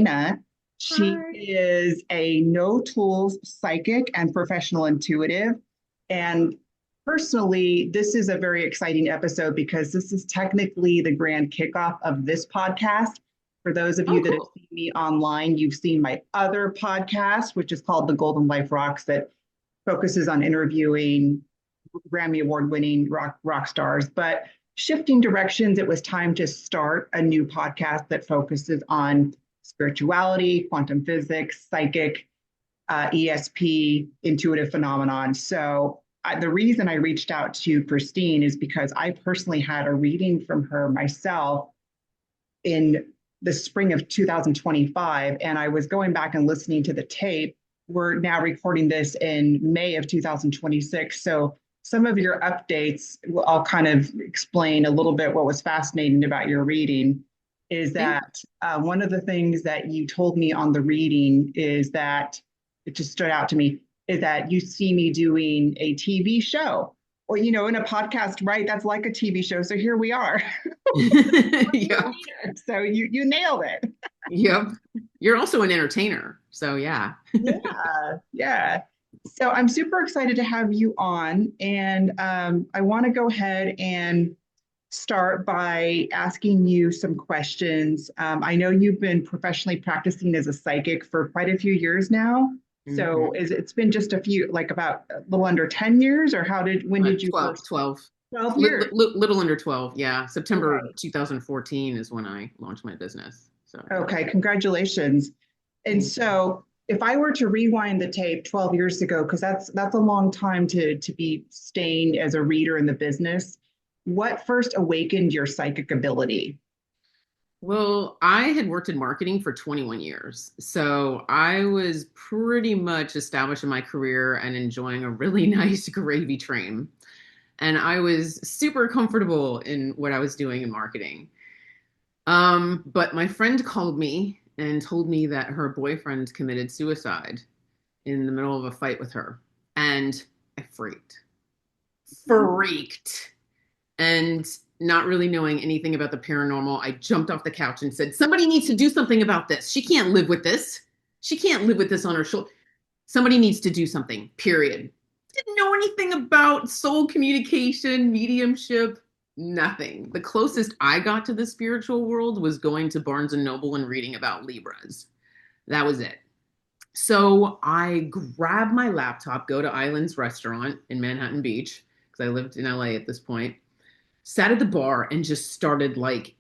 Pavlina. She Hi. is a no tools psychic and professional intuitive. And personally, this is a very exciting episode because this is technically the grand kickoff of this podcast. For those of Oh, you that have cool. seen me online, you've seen my other podcast, which is called The Golden Life Rocks, that focuses on interviewing Grammy Award winning rock stars. But shifting directions, it was time to start a new podcast that focuses on spirituality, quantum physics, psychic, ESP, intuitive phenomenon. So the reason I reached out to Christine is because I personally had a reading from her myself in the spring of 2025, and I was going back and listening to the tape. We're now recording this in May of 2026. So some of your updates, I'll kind of explain a little bit what was fascinating about your reading is Thank that one of the things that you told me on the reading is that it just stood out to me is that you see me doing a TV show or, in a podcast, right? That's like a TV show. So here we are. you. Your Yep. reader. So you nailed it. Yep. You're also an entertainer. So yeah. Yeah, yeah. So I'm super excited to have you on, and I want to go ahead and start by asking you some questions. I know you've been professionally practicing as a psychic for quite a few years now. So hmm it's been just a few, like about a little under 10 years, or when did you 12, first? 12. 12 years. Little under 12. Yeah. September Okay. 2014 is when I launched my business. So yeah. Okay, congratulations. And Thank you. so if I were to rewind the tape 12 years ago, because that's a long time to be staying as a reader in the business, what first awakened your psychic ability? Well, I had worked in marketing for 21 years. So I was pretty much established in my career and enjoying a really nice gravy train. And I was super comfortable in what I was doing in marketing. But my friend called me and told me that her boyfriend committed suicide in the middle of a fight with her. And I freaked. And not really knowing anything about the paranormal, I jumped off the couch and said, somebody needs to do something about this. She can't live with this. She can't live with this on her shoulder. Somebody needs to do something, period. Didn't know anything about soul communication, mediumship, nothing. The closest I got to the spiritual world was going to Barnes and Noble and reading about Libras. That was it. So I grabbed my laptop, go to Islands Restaurant in Manhattan Beach, because I lived in LA at this point, sat at the bar and just started like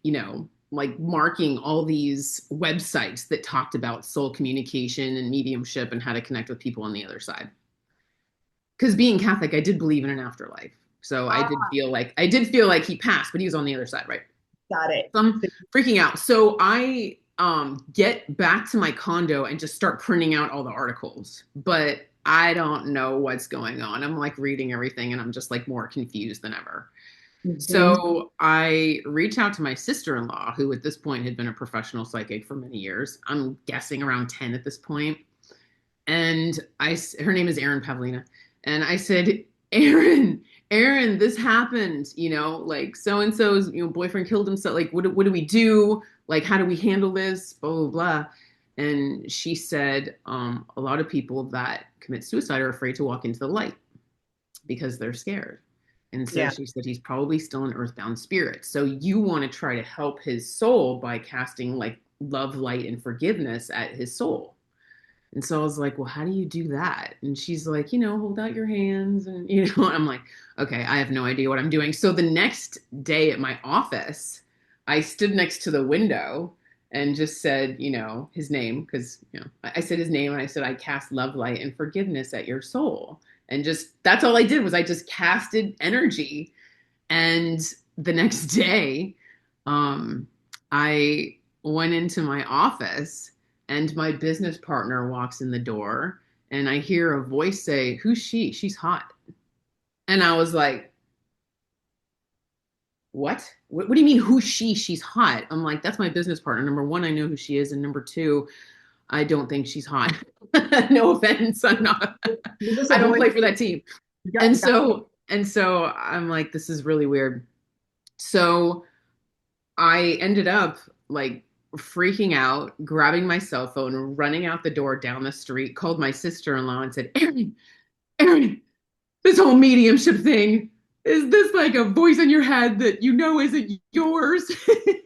marking all these websites that talked about soul communication and mediumship and how to connect with people on the other side. Because being Catholic, I did believe in an afterlife. So Ah, I did feel like he passed, but he was on the other side, right? got it. So I'm freaking out. So I get back to my condo and just start printing out all the articles. But I don't know what's going on. I'm like reading everything and I'm just like more confused than ever. Mhm. So I reach out to my sister-in-law, who at this point had been a professional psychic for many years. I'm guessing around 10 at this point. And her name is Erin Pavlina. And I said, Erin, this happened, like so and so's, boyfriend killed himself. Like, what do we do? Like, how do we handle this? Blah, blah, blah. And she said, a lot of people that commit suicide are afraid to walk into the light because they're scared. And so Yeah. she said he's probably still an earthbound spirit. So you want to try to help his soul by casting like love, light, and forgiveness at his soul. And so I was like, well, how do you do that? And she's like, hold out your hands. And, I'm like, okay, I have no idea what I'm doing. So the next day at my office, I stood next to the window and just said, his name, because, I said his name and I said, I cast love, light, and forgiveness at your soul. And just that's all I did was I just casted energy. And the next day, um, I went into my office and my business partner walks in the door and I hear a voice say, who's she? She's hot. And I was like, what do you mean who's she? She's hot. I'm like, that's my business partner. Number one, I know who she is. And number two, I don't think she's hot. No offense. I'm not, Was this a I don't voice? play for that team. Got, And got, so I'm like, this is really weird. So I ended up like freaking out, grabbing my cell phone, running out the door down the street, called my sister-in-law and said, Erin, this whole mediumship thing, is this like a voice in your head that you know isn't yours?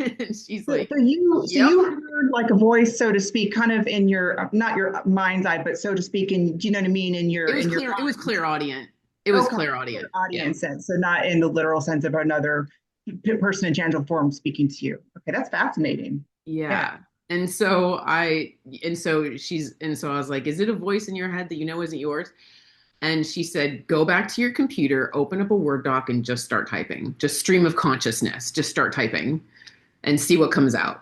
And she's So, like, so yep. you heard like a voice, so to speak, kind of in your, not your mind's eye, but so to speak, in, do you know what I mean? In your It was mind. clairaudient. It was Okay, your clairaudient. Yeah. audience sense. So not in the literal sense of another person in tangible form speaking to you. Okay, that's fascinating. Yeah. Yeah. And so I was like, is it a voice in your head that you know isn't yours? And she said, go back to your computer, open up a Word doc, and just start typing. Just stream of consciousness. Just start typing and see what comes out.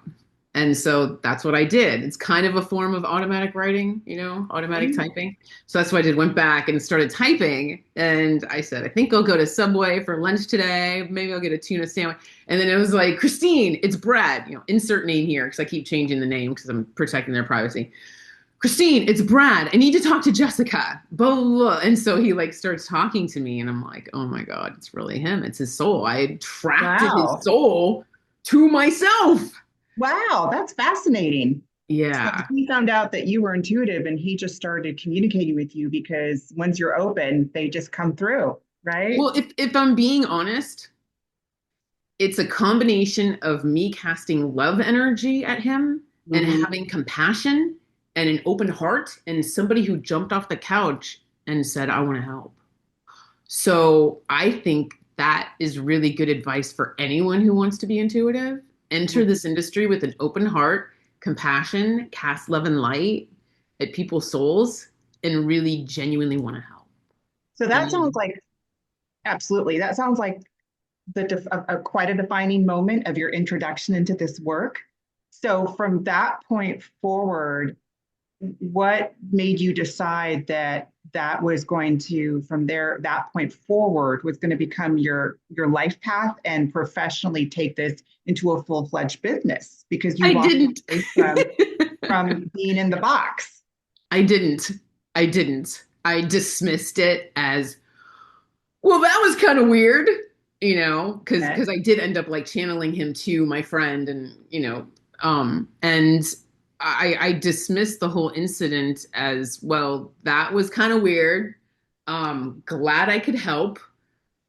And so that's what I did. It's kind of a form of automatic writing, automatic Mhm. typing. So that's what I did. Went back and started typing. And I said, I think I'll go to Subway for lunch today. Maybe I'll get a tuna sandwich. And then it was like, Christine, it's Brad. Insert name here because I keep changing the name because I'm protecting their privacy. Christine, it's Brad. I need to talk to Jessica. Blah, blah, blah. And so he like starts talking to me, and I'm like, oh my God, it's really him. It's his soul. I attracted his Wow. soul to myself. Wow, that's fascinating. So Yeah. he found out that you were intuitive and he just started communicating with you because once you're open, they just come through, right? Well, if I'm being honest, it's a combination of me casting love energy at him and Mhm. having compassion and an open heart and somebody who jumped off the couch and said, I want to help. So I think that is really good advice for anyone who wants to be intuitive. Enter this industry with an open heart, compassion, cast love and light at people's souls, and really genuinely want to help. So that sounds And like, absolutely, that sounds like quite a defining moment of your introduction into this work. So from that point forward, what made you decide that that was going to, from there, that point forward, was going to become your life path and professionally take this into a full-fledged business? Because you I walked didn't. away from being in the box. I didn't. I didn't. I dismissed it as, well, that was kind of weird, Okay. because I did end up like channeling him to my friend, and and I dismissed the whole incident as, well, that was kind of weird. Glad I could help.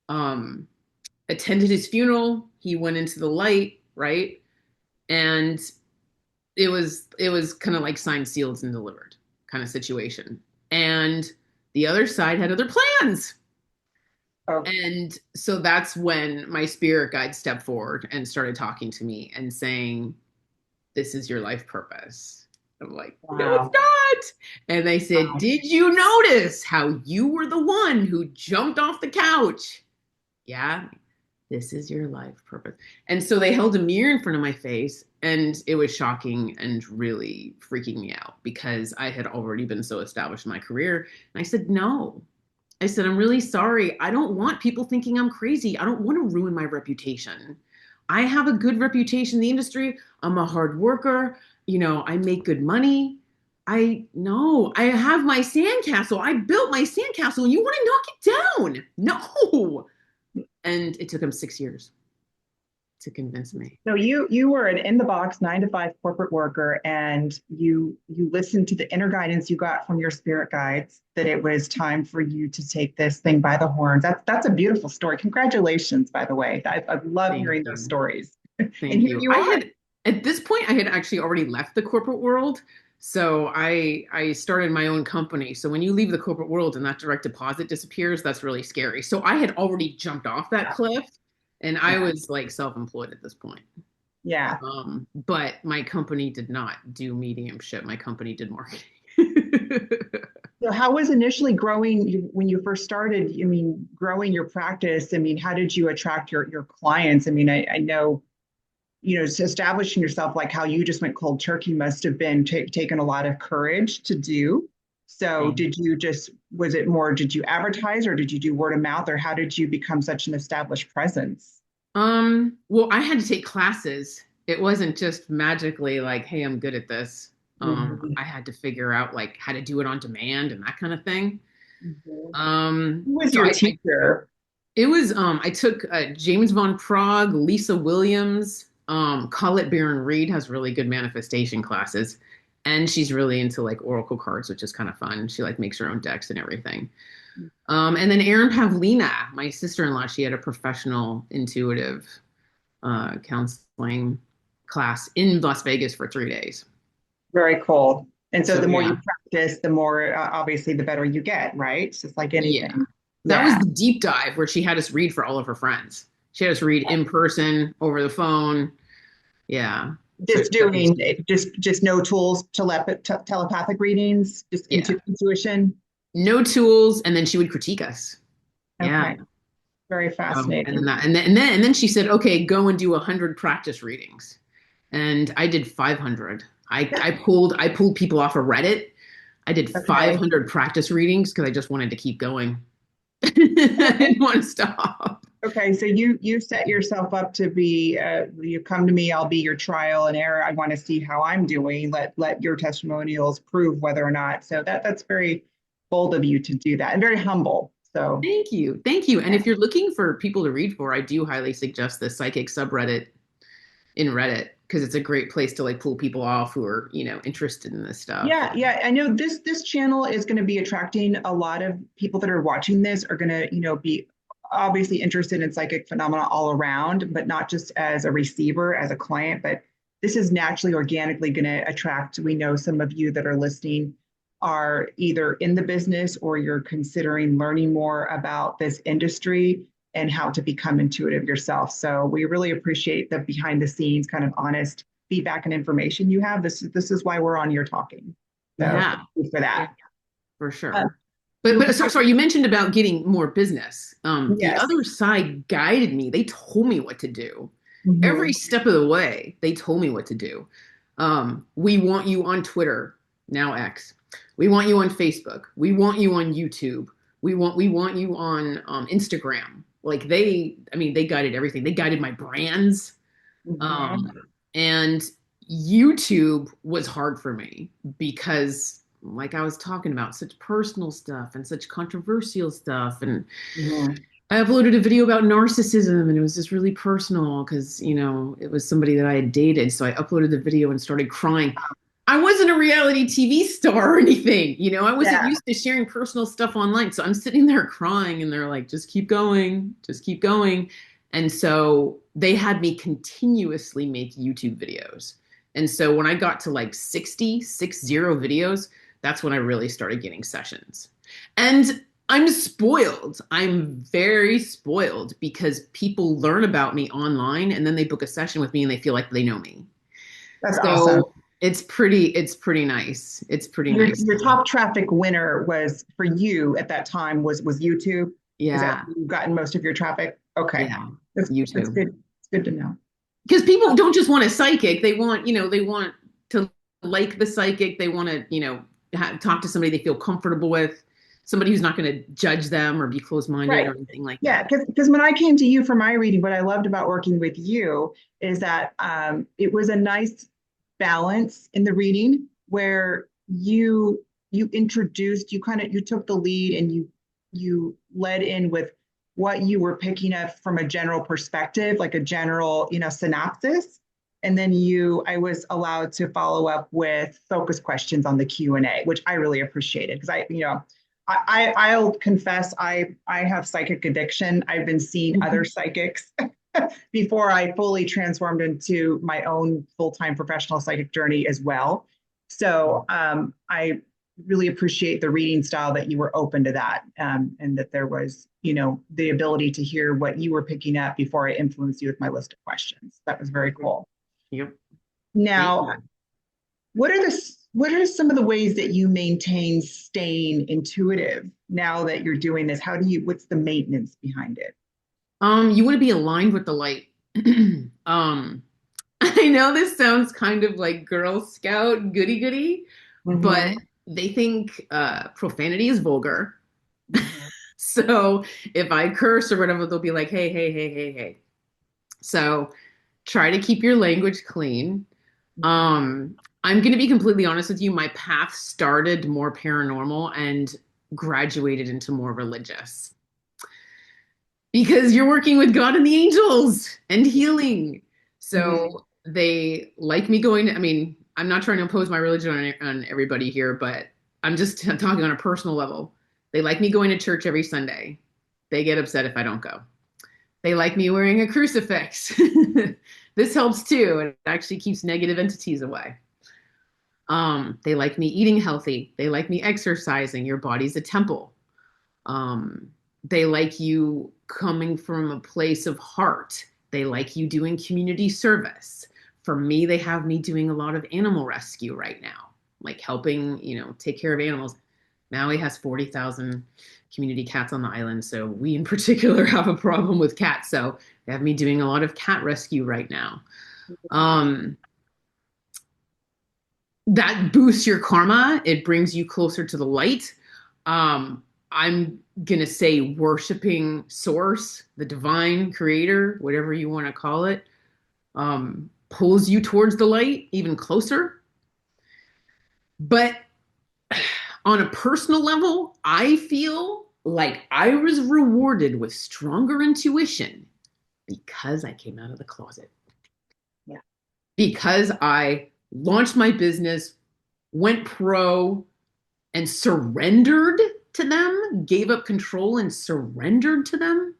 Um, Attended his funeral. He went into the light, right? And it was kind of like signed, sealed, and delivered kind of situation. And the other side had other plans. Oh, And so that's when my spirit guide stepped forward and started talking to me and saying, this is your life purpose. I'm like, no, it's wow. not. And they said, Wow. did you notice how you were the one who jumped off the couch? Yeah, this is your life purpose. And so they held a mirror in front of my face, and it was shocking and really freaking me out because I had already been so established in my career. And I said, no. I said, I'm really sorry. I don't want people thinking I'm crazy. I don't want to ruin my reputation. I have a good reputation in the industry. I'm a hard worker. I make good money. I know I have my sandcastle. I built my sandcastle, and you want to knock it down. No. And it took him 6 years to convince me. So you were an in the box 9 to 5 corporate worker, and you listened to the inner guidance you got from your spirit guides that it was time for you to take this thing by the horns. That's a beautiful story. Congratulations, by the way. I love Thank hearing those you. stories. And Thank here you. you are. At this point, I had actually already left the corporate world. So I started my own company. So when you leave the corporate world and that direct deposit disappears, that's really scary. So I had already jumped off that Yeah, cliff, and I yeah, was like self-employed at this point. yeah. But my company did not do mediumship. My company did marketing. So how was initially growing when you first started? I mean, growing your practice. I mean, how did you attract your clients? I mean, I know establishing yourself like how you just went cold turkey must have been taken a lot of courage to do. So did you just, was it more, did you advertise or did you do word of mouth or how did you become such an established presence? Well, I had to take classes. It wasn't just magically like, hey, I'm good at this. Mhm. I had to figure out like how to do it on demand and that kind of thing. Mhm. Um, Who was so your I teacher? it was I took James Von Prague, Lisa Williams, Colette Baron Reed has really good manifestation classes. And she's really into like oracle cards, which is kind of fun. She like makes her own decks and everything. And then Erin Pavlina, my sister-in-law, she had a professional intuitive counseling class in Las Vegas for 3 days. Very cool. And so So the more you yeah, practice, the more obviously the better you get, right? It's just like yeah. anything. That was Yeah. the deep dive where she had us read for all of her friends. She had us read in person, over the phone. Yeah. So Just doing just no tools, telepathic readings, just yeah, intuition. no tools, and then she would critique us. Yeah. Okay. Very And then fascinating. that, and then she said, "Okay, go and do 100 practice readings," and I did 500. I pulled people off of Reddit. I did Okay. 500 practice readings because I just wanted to keep going. I didn't want to stop. Okay, so you set yourself up to be you come to me, I'll be your trial and error. I want to see how I'm doing. Let your testimonials prove whether or not. So that's very bold of you to do that and very humble. So Thank you. Thank you. And yeah. if you're looking for people to read for, I do highly suggest the psychic subreddit in Reddit because it's a great place to like pull people off who are, interested in this stuff. Yeah, yeah. I know this channel is going to be attracting a lot of people that are watching this are going to, be obviously interested in psychic phenomena all around, but not just as a receiver, as a client, but this is naturally, organically going to attract. We know some of you that are listening are either in the business or you're considering learning more about this industry and how to become intuitive yourself. So we really appreciate the behind the scenes kind of honest feedback and information you have. This is why we're on here talking. So Yeah. thank you for Yeah, that. for Uh, sure. But sorry, you mentioned about getting more business. The yes. other side guided me. They told me what to do. Every Mhm. step of the way, they told me what to do. We want you on Twitter, now X. We want you on Facebook. We want you on YouTube. We want you on Instagram. Like I mean, they guided everything. They guided my brands. Mhm. Um, and YouTube was hard for me because, like I was talking about, such personal stuff and such controversial stuff. And Mhm. I uploaded a video about narcissism, and it was just really personal because, it was somebody that I had dated. So I uploaded the video and started crying. I wasn't a reality TV star or anything, I wasn't Yeah. used to sharing personal stuff online. So I'm sitting there crying, and they're like, just keep going, just keep going. And so they had me continuously make YouTube videos. And so when I got to like 60 videos, that's when I really started getting sessions. And I'm spoiled. I'm very spoiled because people learn about me online and then they book a session with me and they feel like they know me. That's awesome. So it's pretty nice. It's pretty nice. Your top traffic winner was for you at that time was YouTube. Is that Yeah. where you've gotten most of your traffic? Okay. Yeah. That's YouTube. good. It's good to know. Because people don't just want a psychic. They want to like the psychic. They want to, talk to somebody they feel comfortable with, somebody who's not going to judge them or be closed-minded Right. or anything like Yeah, that. because when I came to you for my reading, what I loved about working with you is that it was a nice balance in the reading where you introduced, you took the lead and you led in with what you were picking up from a general perspective, like a general, synopsis. And then I was allowed to follow up with focus questions on the Q&A, which I really appreciated because I'll confess I have psychic addiction. I've been seeing other psychics before I fully transformed into my own full-time professional psychic journey as well. So I really appreciate the reading style that you were open to that, and that there was, the ability to hear what you were picking up before I influenced you with my list of questions. That was very cool. Yep. Thank Now, you. what are some of the ways that you maintain staying intuitive now that you're doing this? What's the maintenance behind it? You want to be aligned with the light. um, I know this sounds kind of like Girl Scout goody goody, but Mm-hmm. they think profanity is vulgar. Mm-hmm. So if I curse or whatever, they'll be like, hey, hey, hey, hey, hey. So try to keep your language clean. Um, I'm going to be completely honest with you. My path started more paranormal and graduated into more religious because you're working with God and the angels and healing. Mhm. So they like me going to, I mean, I'm not trying to impose my religion on everybody here, but I'm just talking on a personal level. They like me going to church every Sunday. They get upset if I don't go. They like me wearing a crucifix. This helps too. It actually keeps negative entities away. They like me eating healthy. They like me exercising. Your body's a temple. Um, they like you coming from a place of heart. They like you doing community service. For me, they have me doing a lot of animal rescue right now, like helping, take care of animals. Maui has 40,000 community cats on the island. So we in particular have a problem with cats. So they have me doing a lot of cat rescue right now. Um, that boosts your karma. It brings you closer to the light. I'm gonna say worshiping source, the divine creator, whatever you want to call it, pulls you towards the light even closer. But on a personal level, I feel like I was rewarded with stronger intuition because I came out of the closet. Yeah. Because I launched my business, went pro, and surrendered to them, gave up control and surrendered to them,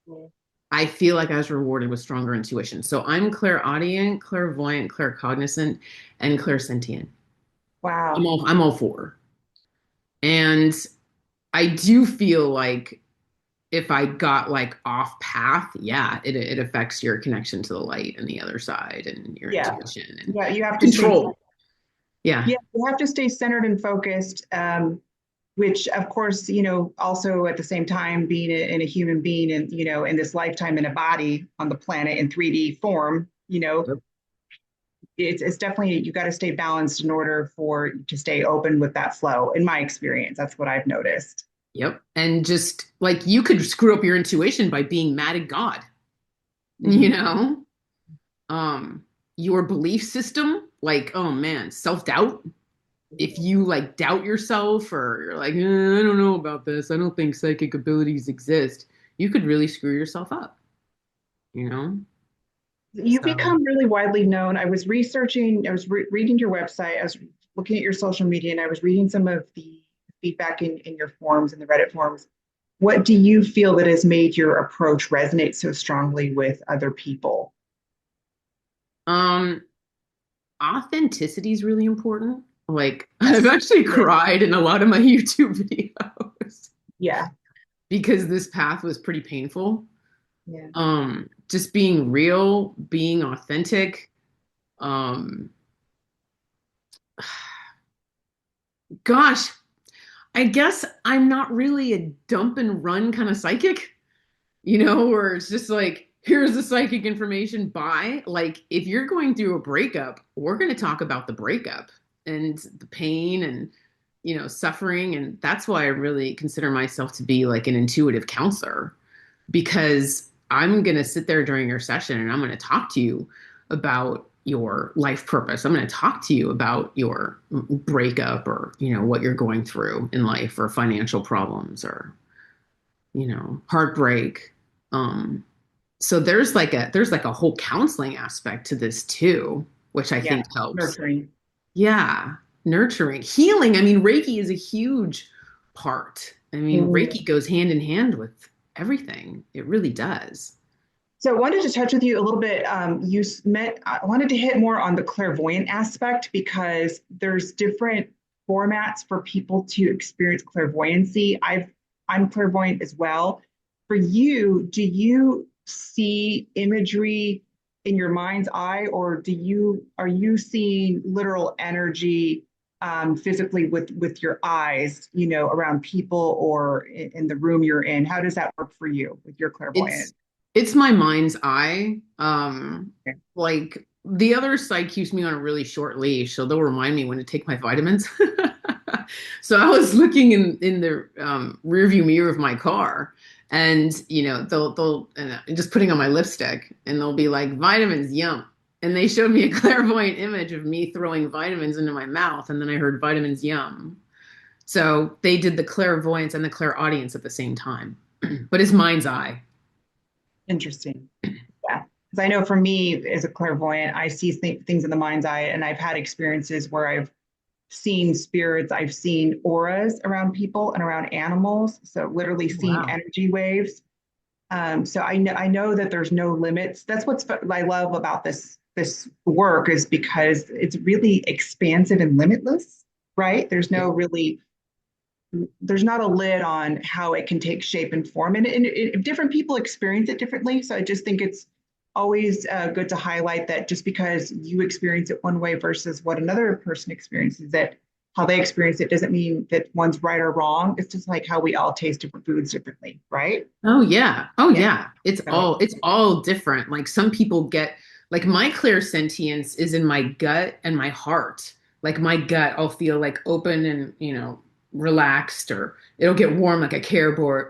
Mhm. I feel like I was rewarded with stronger intuition. So I'm clairaudient, clairvoyant, claircognizant, and clairsentient. I'm Wow. all I'm all four. And I do feel like if I got like off path, yeah, it affects your connection to the light and the other side and your Yeah. intuition and Yeah. You have to stay, control. Yeah. yeah, you have to stay centered and focused. Which of course, also at the same time being in a human being and, in this lifetime in a body on the planet in 3D form, Yep. it's definitely, you got to stay balanced in order for to stay open with that flow. In my experience, that's what I've noticed. Yep. And just like you could screw up your intuition by being mad at God, you Mhm. know? Um, your belief system, like, oh man, self-doubt. If you like doubt yourself or you're like, I don't know about this, I don't think psychic abilities exist, you could really screw yourself up, you know? You So, become really widely known. I was researching, I was reading your website, I was looking at your social media, and I was reading some of the feedback in your forums, in the Reddit forums. What do you feel that has made your approach resonate so strongly with other people? um, authenticity is really important. Like, I've Yes. actually It is. cried in a lot of my YouTube videos Yeah. because this path was pretty painful. Yeah. Just being real, being authentic. Um, gosh, I guess I'm not really a dump and run kind of psychic, where it's just like, here's the psychic information, bye. Like, if you're going through a breakup, we're going to talk about the breakup and the pain and, suffering. And that's why I really consider myself to be like an intuitive counselor because I'm going to sit there during your session and I'm going to talk to you about your life purpose. I'm going to talk to you about your breakup or, what you're going through in life or financial problems or, heartbreak. Um, so there's like a whole counseling aspect to this too, which I Yeah. think helps. Nurturing. Yeah, nurturing, healing. I mean, Reiki is a huge part. I mean, Mhm. Reiki goes hand in hand with everything. It really does. So I wanted to touch with you a little bit. I wanted to hit more on the clairvoyant aspect because there's different formats for people to experience clairvoyancy. I'm clairvoyant as well. For you, do you see imagery in your mind's eye, or are you seeing literal energy physically with your eyes, around people or in the room you're in? How does that work for you with your It's clairvoyant? it's my mind's eye. Okay. Like the other side keeps me on a really short leash, so they'll remind me when to take my vitamins. So I was looking in the rear view mirror of my car, and they'll and just putting on my lipstick, and they'll be like vitamins, yum. And they showed me a clairvoyant image of me throwing vitamins into my mouth, and then I heard vitamins, yum. So they did the clairvoyance and the clairaudience at the same time, but it's mind's eye. Interesting. Yeah. Because I know for me as a clairvoyant, I see things in the mind's eye, and I've had experiences where I've seen spirits, I've seen auras around people and around animals. So literally seen Wow. energy waves. So I know that there's no limits. That's what's I love about this work is because it's really expansive and limitless, right? There's not a lid on how it can take shape and form, and different people experience it differently. So I just think it's always good to highlight that just because you experience it one way versus what another person experiences it, how they experience it doesn't mean that one's right or wrong. It's just like how we all taste different foods differently, right? Oh yeah. Oh Yeah. yeah. So It's all different. Like some people get like my clairsentience is in my gut and my heart. Like my gut, I'll feel like open and, relaxed, or it'll get warm like a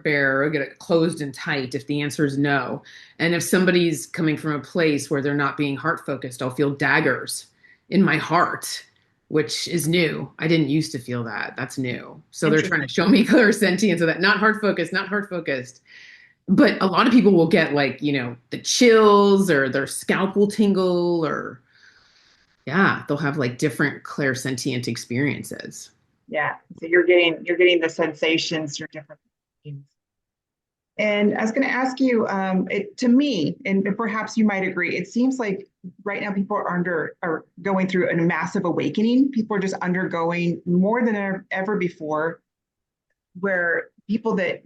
bear, or get closed and tight if the answer is no. And if somebody's coming from a place where they're not being heart focused, I'll feel daggers in my heart, which is new. I didn't used to feel that. That's new. So they're trying interesting. to show me clairsentience of that, not heart focused, not heart focused. But a lot of people will get like, the chills, or their scalp will tingle, or yeah, they'll have like different clairsentient experiences. Yeah. So you're getting the sensations through different things. And I was going to ask you, to me, and perhaps you might agree, it seems like right now people are going through a massive awakening. People are just undergoing more than ever before, where people that,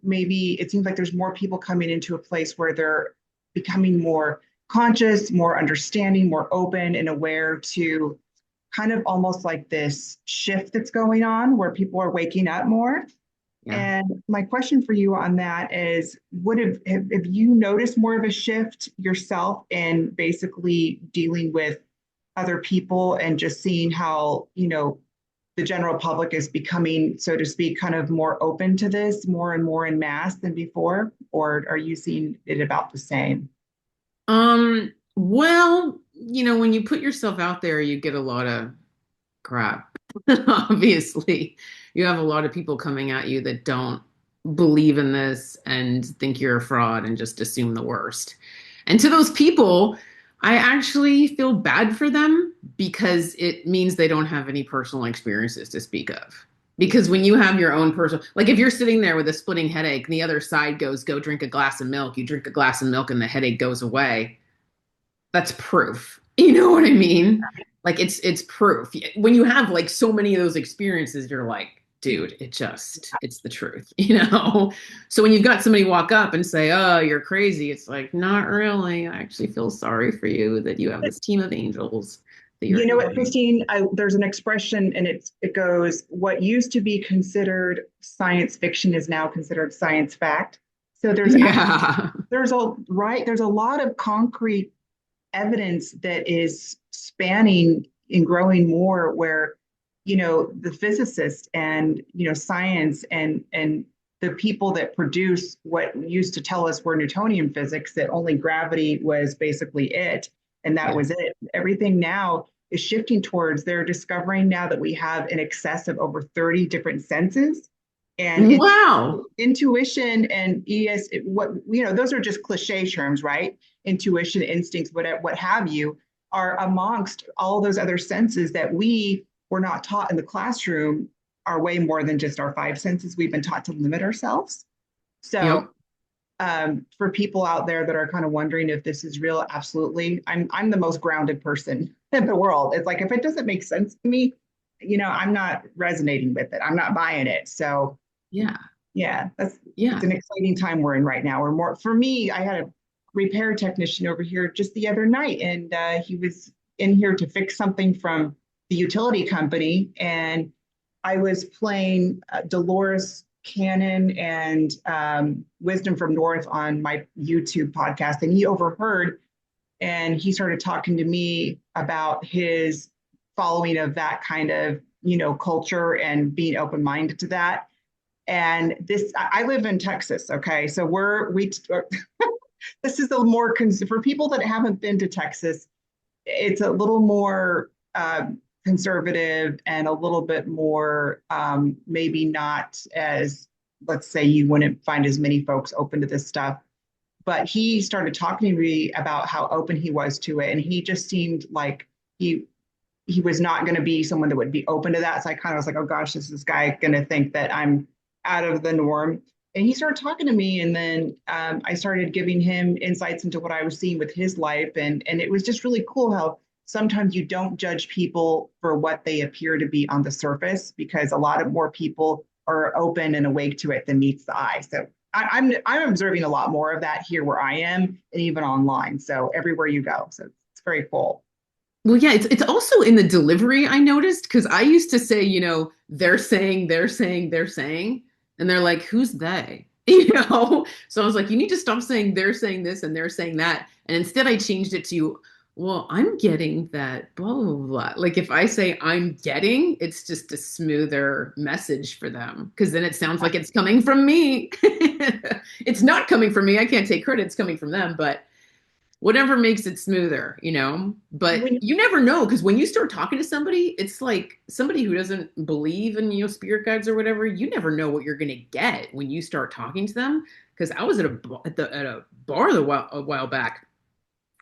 maybe it seems like there's more people coming into a place where they're becoming more conscious, more understanding, more open and aware to kind of almost like this shift that's going on where people are waking up more. Yeah. And my question for you on that is, have you noticed more of a shift yourself in basically dealing with other people and just seeing how, the general public is becoming, so to speak, kind of more open to this more and more en masse than before? Or are you seeing it about the same? Well, when you put yourself out there, you get a lot of crap. Obviously, you have a lot of people coming at you that don't believe in this and think you're a fraud and just assume the worst. And to those people, I actually feel bad for them because it means they don't have any personal experiences to speak of. Because when you have your own personal, like if you're sitting there with a splitting headache and the other side goes, go drink a glass of milk, you drink a glass of milk and the headache goes away, that's proof. You know what I mean? Like it's proof. When you have like so many of those experiences, you're like, dude, it's the truth, you know? So when you've got somebody walk up and say, "Oh, you're crazy," it's like, not really. I actually feel sorry for you that you have this team of angels that you're You know what, helping. Christine? There's an expression, and it goes, "What used to be considered science fiction is now considered science fact." So Yeah. there's a lot of concrete evidence that is spanning and growing more, where the physicists and science and the people that produce what used to tell us were Newtonian physics, that only gravity was basically it, and that Yeah. was it. Everything now is shifting towards, they're discovering now that we have in excess of over 30 different senses, and Wow. intuition and what those are just cliche terms, right? Intuition, instincts, whatever, what have you, are amongst all those other senses that we were not taught in the classroom, are way more than just our five senses. We've been taught to limit ourselves. So Yep. for people out there that are kind of wondering if this is real, absolutely. I'm the most grounded person in the world. It's like if it doesn't make sense to me, I'm not resonating with it. I'm not buying it. So Yeah. yeah, it's Yeah. an exciting time we're in right now. We're more, for me, I had a repair technician over here just the other night, and he was in here to fix something from the utility company. And I was playing Dolores Cannon and Wisdom from North on my YouTube podcast, and he overheard, and he started talking to me about his following of that kind of, culture and being open minded to that. And I live in Texas. Okay. So this is a more, for people that haven't been to Texas, it's a little more conservative and a little bit more, maybe not as, let's say, you wouldn't find as many folks open to this stuff. but he started talking to me about how open he was to it. And he just seemed like he he was not going to be someone that would be open to that. So I kind of was like, oh gosh, is this guy going to think that I'm out of the norm? And he started talking to me, and then I started giving him insights into what I was seeing with his life, and it was just really cool how sometimes you don't judge people for what they appear to be on the surface, because a lot of more people are open and awake to it than meets the eye. So I'm observing a lot more of that here where I am, and even online. So everywhere you go, so it's very cool. Well, yeah, it's also in the delivery I noticed because I used to say, they're saying, they're saying, they're saying, and they're like, who's they? So I was like, you need to stop saying they're saying this and they're saying that. And instead I changed it to, well, I'm getting that, blah, blah, blah. Like if I say I'm getting, it's just a smoother message for them because then it sounds like it's coming from me. It's not coming from me. I can't take credit. It's coming from them, but whatever makes it smoother. But When you never know because when you start talking to somebody, it's like somebody who doesn't believe in, spirit guides or whatever, you never know what you're going to get when you start talking to them. Because I was at a bar a while back,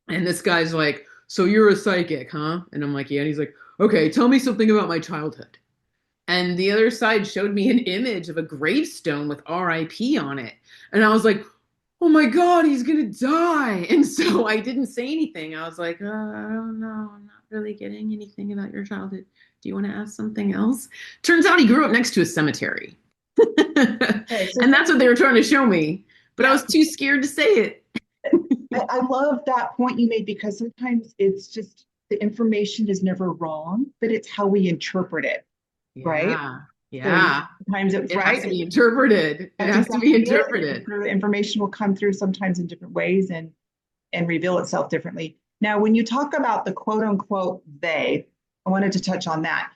and this guy's like, "So you're a psychic, huh?" And I'm like, "Yeah." And he's like, "Okay, tell me something about my childhood." And the other side showed me an image of a gravestone with RIP on it. And I was like, oh my God, he's going to die. And so I didn't say anything. I was like, I don't know. I'm not really getting anything about your childhood. Do you want to ask something else? Turns out he grew up next to a cemetery. okay, so And that's what they were trying to show me. But I yeah, was too scared to say it. I love that point you made, because sometimes it's just the information is never wrong, but it's how we interpret it, right? Yeah. So Yeah. sometimes it's It has right. to be interpreted. It That's has to be exactly it. interpreted. The information will come through sometimes in different ways, and reveal itself differently. Now, when you talk about the quote unquote they, I wanted to touch on that.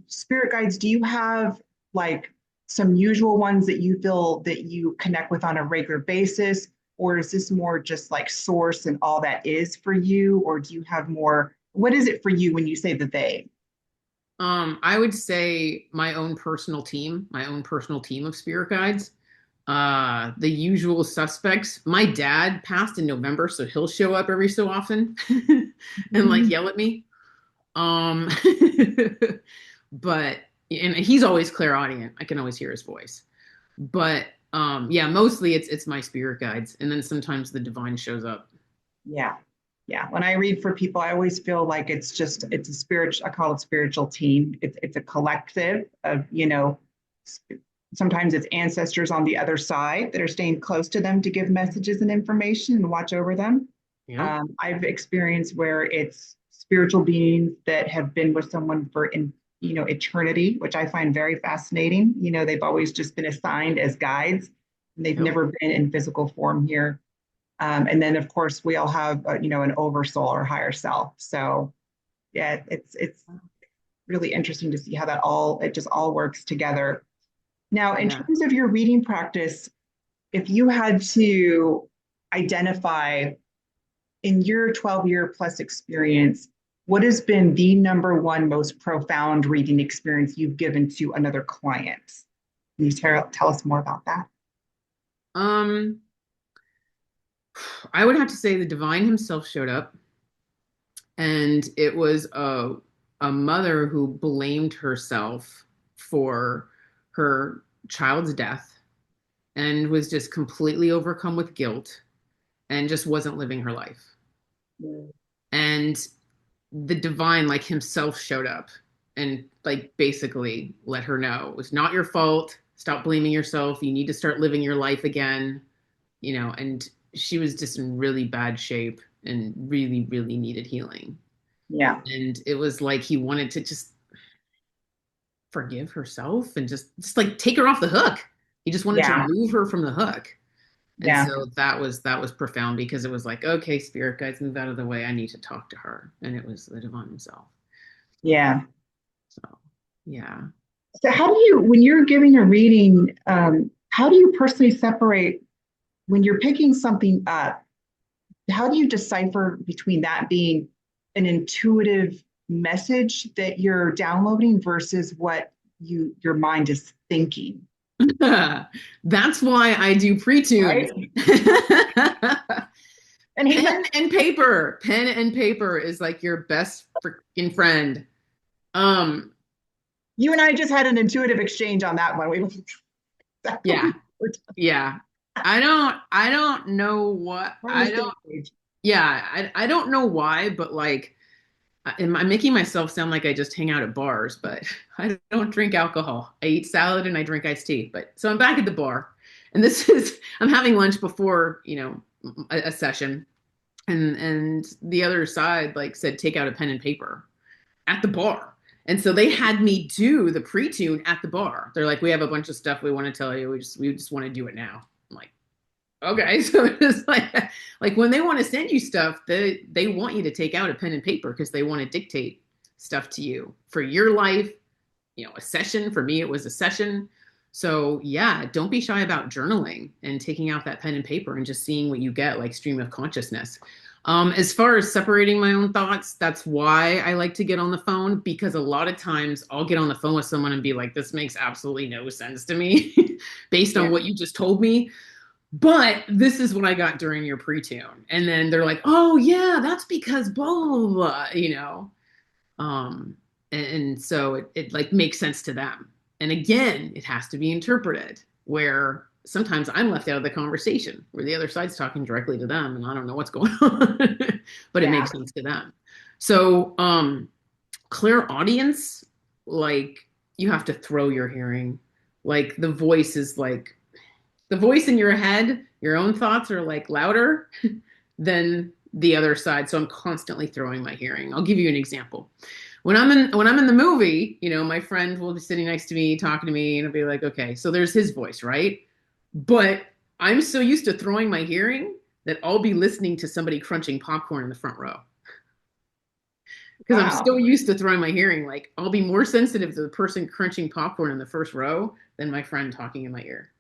Spirit guides, do you have like some usual ones that you feel that you connect with on a regular basis? Or is this more just like source and all that is for you? Or do you have more? What is it for you when you say the they? I would say my own personal team of spirit guides. The usual suspects. My dad passed in November, so he'll show up every so often and like Mhm. yell at me. Um, but and he's always clairaudient. I can always hear his voice. But yeah, mostly it's my spirit guides, and then sometimes the divine shows up. Yeah. Yeah. When I read for people, I always feel like it's a spiritual, I call it spiritual team. It's a collective of, sometimes it's ancestors on the other side that are staying close to them to give messages and information and watch over them. Yep. I've experienced where it's spiritual beings that have been with someone for eternity, which I find very fascinating. They've always just been assigned as guides, and they've Yep. never been in physical form here. And then, of course, we all have, an oversoul or higher self. So, yeah, it's really interesting to see how it just all works together. Now, in Yeah. terms of your reading practice, if you had to identify in your 12-year plus experience, what has been the number one most profound reading experience you've given to another client? Can you tell us more about that? Um, I would have to say the divine himself showed up, and it was a mother who blamed herself for her child's death and was just completely overcome with guilt and just wasn't living her life. And the divine, like himself, showed up and like basically let her know it was not your fault. Stop blaming yourself. You need to start living your life again, and she was just in really bad shape and really, really needed healing. Yeah, And it was like he wanted to just forgive herself and just like take her off the hook. He just wanted to yeah, remove her from the hook. And yeah, so that was profound because it was like, okay, spirit guides, move out of the way. I need to talk to her. And it was the divine himself. yeah. So yeah. So, when you're giving a reading, how do you personally separate when you're picking something up? How do you decipher between that being an intuitive message that you're downloading versus what your mind is thinking? That's why I do pre-tunes. right? And he Pen and paper. Pen and paper is like your best freaking friend. Um, you and I just had an intuitive exchange on that one. We yeah, exactly. yeah. I don't know what We're on the I same don't page. yeah, I don't know why, but like I'm making myself sound like I just hang out at bars, but I don't drink alcohol. I eat salad and I drink iced tea. But so I'm back at the bar, and I'm having lunch before, a session, and the other side like said take out a pen and paper at the bar. And so they had me do the pre-tune at the bar. They're like, we have a bunch of stuff we want to tell you. We just want to do it now. I'm like, okay. So it's like when they want to send you stuff, they want you to take out a pen and paper because they want to dictate stuff to you for your life, a session. For me, it was a session. So yeah, don't be shy about journaling and taking out that pen and paper and just seeing what you get, like stream of consciousness. As far as separating my own thoughts, that's why I like to get on the phone, because a lot of times I'll get on the phone with someone and be like, this makes absolutely no sense to me based Yeah. on what you just told me. But this is what I got during your pre-tune. And then they're like, oh yeah, that's because blah, blah, blah. Um, and so it like makes sense to them. And again, it has to be interpreted where sometimes I'm left out of the conversation where the other side's talking directly to them and I don't know what's going on, but it Yeah. makes sense to them. So, clear audience, like you have to throw your hearing. Like the voice in your head, your own thoughts are like louder than the other side. So I'm constantly throwing my hearing. I'll give you an example. When I'm in the movie, my friend will be sitting next to me, talking to me, and I'll be like, okay, so there's his voice, right? But I'm so used to throwing my hearing that I'll be listening to somebody crunching popcorn in the front row because I'm Wow. so used to throwing my hearing. Like I'll be more sensitive to the person crunching popcorn in the first row than my friend talking in my ear.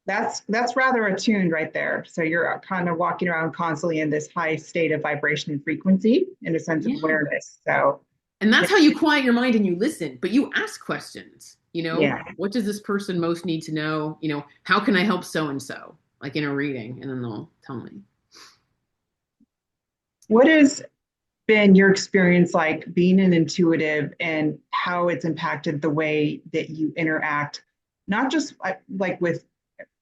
That's rather attuned right there. So you're kind of walking around constantly in this high state of vibration and frequency in a sense of Yeah. awareness. So And yeah, that's how you quiet your mind and you listen, but you ask questions, yeah. what does this person most need to know? How can I help so and so? Like in a reading, and then they'll tell me. What has been your experience like being an intuitive and how it's impacted the way that you interact, not just like with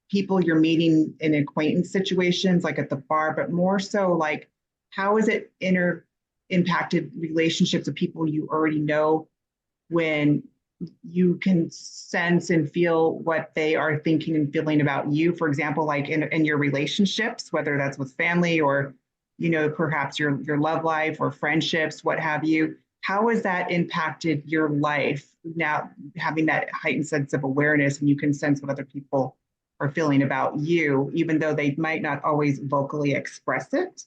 people you're meeting in acquaintance situations, like at the bar, but more so like how has it impacted relationships of people you already know when you can sense and feel what they are thinking and feeling about you, for example, like in your relationships, whether that's with family or perhaps your love life or friendships, what have you. How has that impacted your life now, having that heightened sense of awareness and you can sense what other people are feeling about you, even though they might not always vocally express it?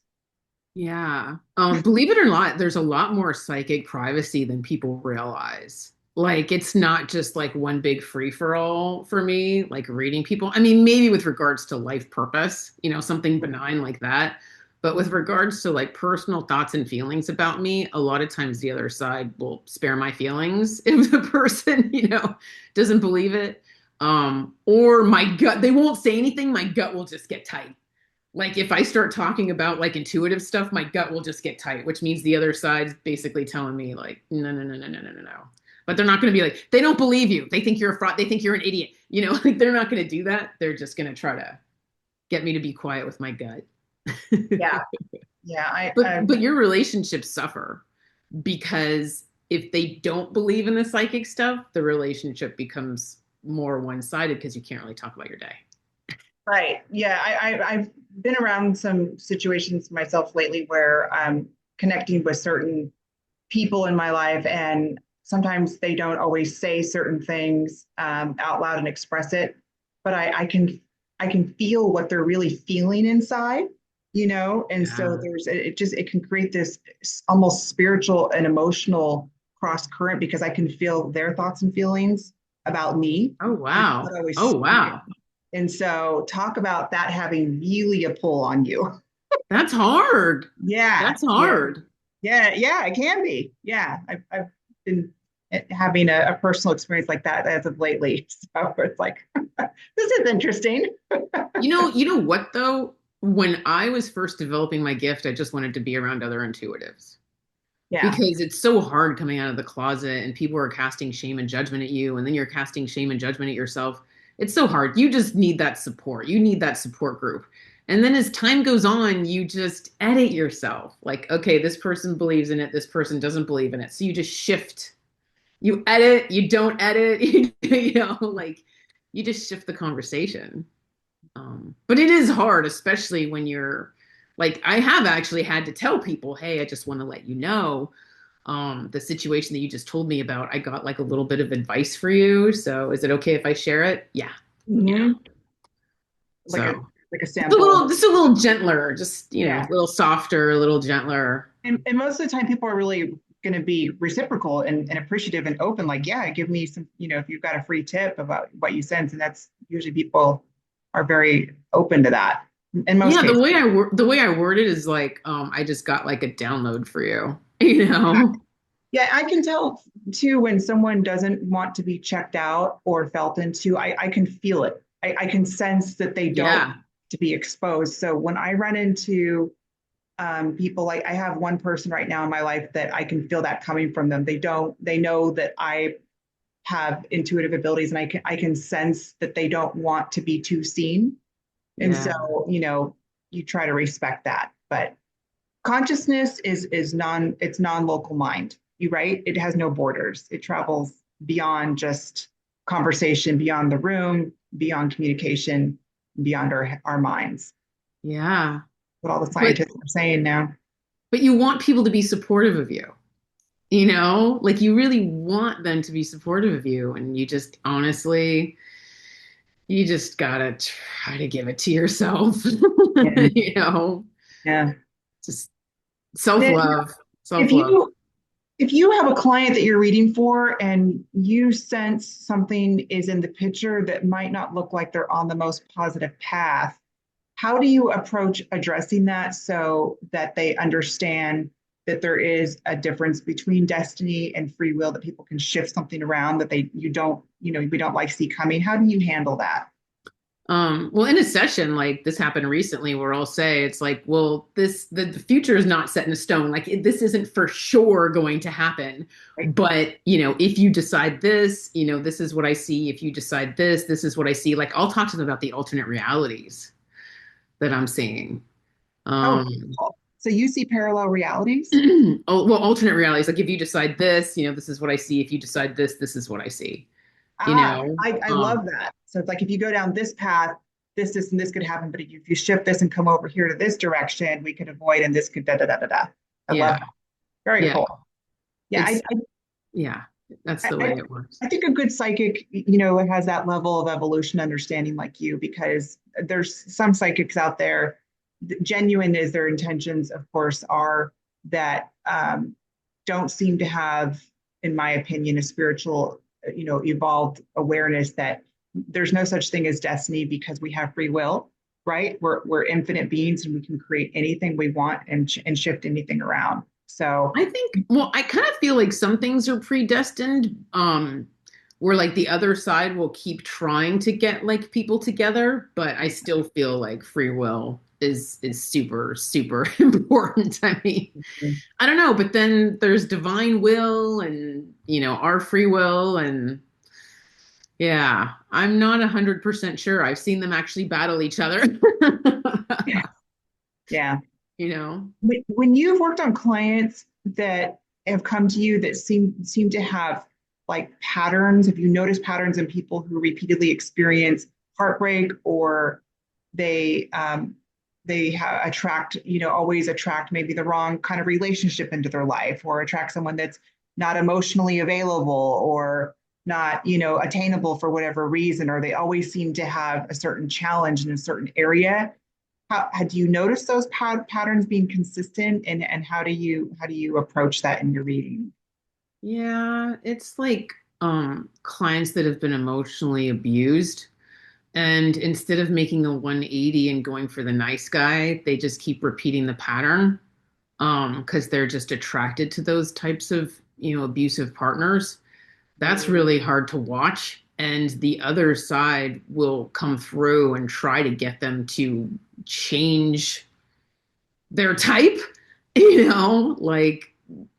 Yeah. Believe it or not, there's a lot more psychic privacy than people realize. Like it's not just like one big free for all for me, like reading people. I mean, maybe with regards to life purpose, something benign like that. But with regards to like personal thoughts and feelings about me, a lot of times the other side will spare my feelings if the person, doesn't believe it. Or my gut, they won't say anything, my gut will just get tight. Like if I start talking about like intuitive stuff, my gut will just get tight, which means the other side's basically telling me like, no, no, no, no, no, no, no, no. But they're not going to be like, they don't believe you. They think you're a fraud. They think you're an idiot. Like they're not going to do that. They're just going to try to get me to be quiet with my gut. Yeah, yeah. But your relationships suffer because if they don't believe in the psychic stuff, the relationship becomes more one-sided because you can't really talk about your day. Right. Yeah, I've been around some situations myself lately where I'm connecting with certain people in my life, and sometimes they don't always say certain things out loud and express it, but I can feel what they're really feeling inside, and so Yeah. it can create this almost spiritual and emotional cross current because I can feel their thoughts and feelings about me. Oh, And wow. not always Oh, speak it. wow. And so talk about that having really a pull on you. That's hard. Yeah, That's yeah, hard. yeah, yeah, it can be. Yeah, I've been having a personal experience like that as of lately. So it's like, this is interesting. You know what though? When I was first developing my gift, I just wanted to be around other intuitives Yeah. because it's so hard coming out of the closet and people are casting shame and judgment at you, and then you're casting shame and judgment at yourself. It's so hard. You just need that support. You need that support group. And then as time goes on, you just edit yourself. Like, okay, this person believes in it, this person doesn't believe in it. So you just shift. You edit, you don't edit, you know, like you just shift the conversation. But it is hard, especially when you're like, I have actually had to tell people, hey, I just want to let you know the situation that you just told me about. I got like a little bit of advice for you. So is it okay if I share it? Yeah. Yeah. Hmm. Like a So like a sample. just a little gentler, just, you know, Yeah. a little softer, a little gentler. And most of the time people are really going to be reciprocal and appreciative and open, like, yeah, give me some, if you've got a free tip about what you sense. And that's usually people are very open to that in most Yeah, cases. the way I word it is like, I just got like a download for you, you Yeah. know? Yeah, I can tell too when someone doesn't want to be checked out or felt into. I can feel it. I can sense that they don't Yeah. want to be exposed. So when I run into people, like I have one person right now in my life that I can feel that coming from them. They know that I have intuitive abilities, and I can sense that they don't want to be too seen. And Yeah. so, you try to respect that. But consciousness is it's non-local mind. You right? It has no borders. It travels beyond just conversation, beyond the room, beyond communication, beyond our minds. Yeah. What all the But scientists are saying now. you want people to be supportive of you. You know, like you really want them to be supportive of you, and you just honestly, you just gotta try to give it to yourself. Yeah. You know, Yeah. just Then self-love, if self-love. you have a client that you're reading for and you sense something is in the picture that might not look like they're on the most positive path, how do you approach addressing that so that they understand that there is a difference between destiny and free will, that people can shift something around that we don't like see coming? How do you handle that? Well, in a session like this happened recently, where I'll say it's like, well, the future is not set in stone. Like this isn't for sure going to happen. Right? But you know, if you decide this, you know, this is what I see. If you decide this is what I see. Like I'll talk to them about the alternate realities that I'm seeing. Oh, Um, cool. So you see parallel realities? oh, well, alternate realities. Like if you decide this, you know, this is what I see. If you decide this is what I see. You Ah, know, I love that. So it's like if you go down this path, this, and this could happen. But if you shift this and come over here to this direction, we could avoid, and this could da da da da da. I love yeah, that. Very yeah. cool. Yeah, It's yeah. That's I, the way I, it works. I think a good psychic, has that level of evolution understanding like you, because there's some psychics out there, genuine as their intentions, of course, are, that don't seem to have, in my opinion, a spiritual, evolved awareness that there's no such thing as destiny because we have free will, right? We're infinite beings and we can create anything we want and shift anything around. So, I think, well, I kind of feel like some things are predestined, where like the other side will keep trying to get like people together, but I still feel like free will is super, super important. I mean, I don't know, but then there's divine will and, you know, our free will and yeah, I'm not 100% sure. I've seen them actually battle each other. yeah. You know? When you've worked on clients that have come to you that seem to have like patterns, have you noticed patterns in people who repeatedly experience heartbreak, or attract, always attract maybe the wrong kind of relationship into their life, or attract someone that's not emotionally available or not, attainable for whatever reason, or they always seem to have a certain challenge in a certain area? How do you notice those patterns being consistent, and how do you approach that in your reading? Yeah, it's like clients that have been emotionally abused. And instead of making a 180 and going for the nice guy, they just keep repeating the pattern because they're just attracted to those types of, you know, abusive partners. That's really hard to watch. And the other side will come through and try to get them to change their type, like,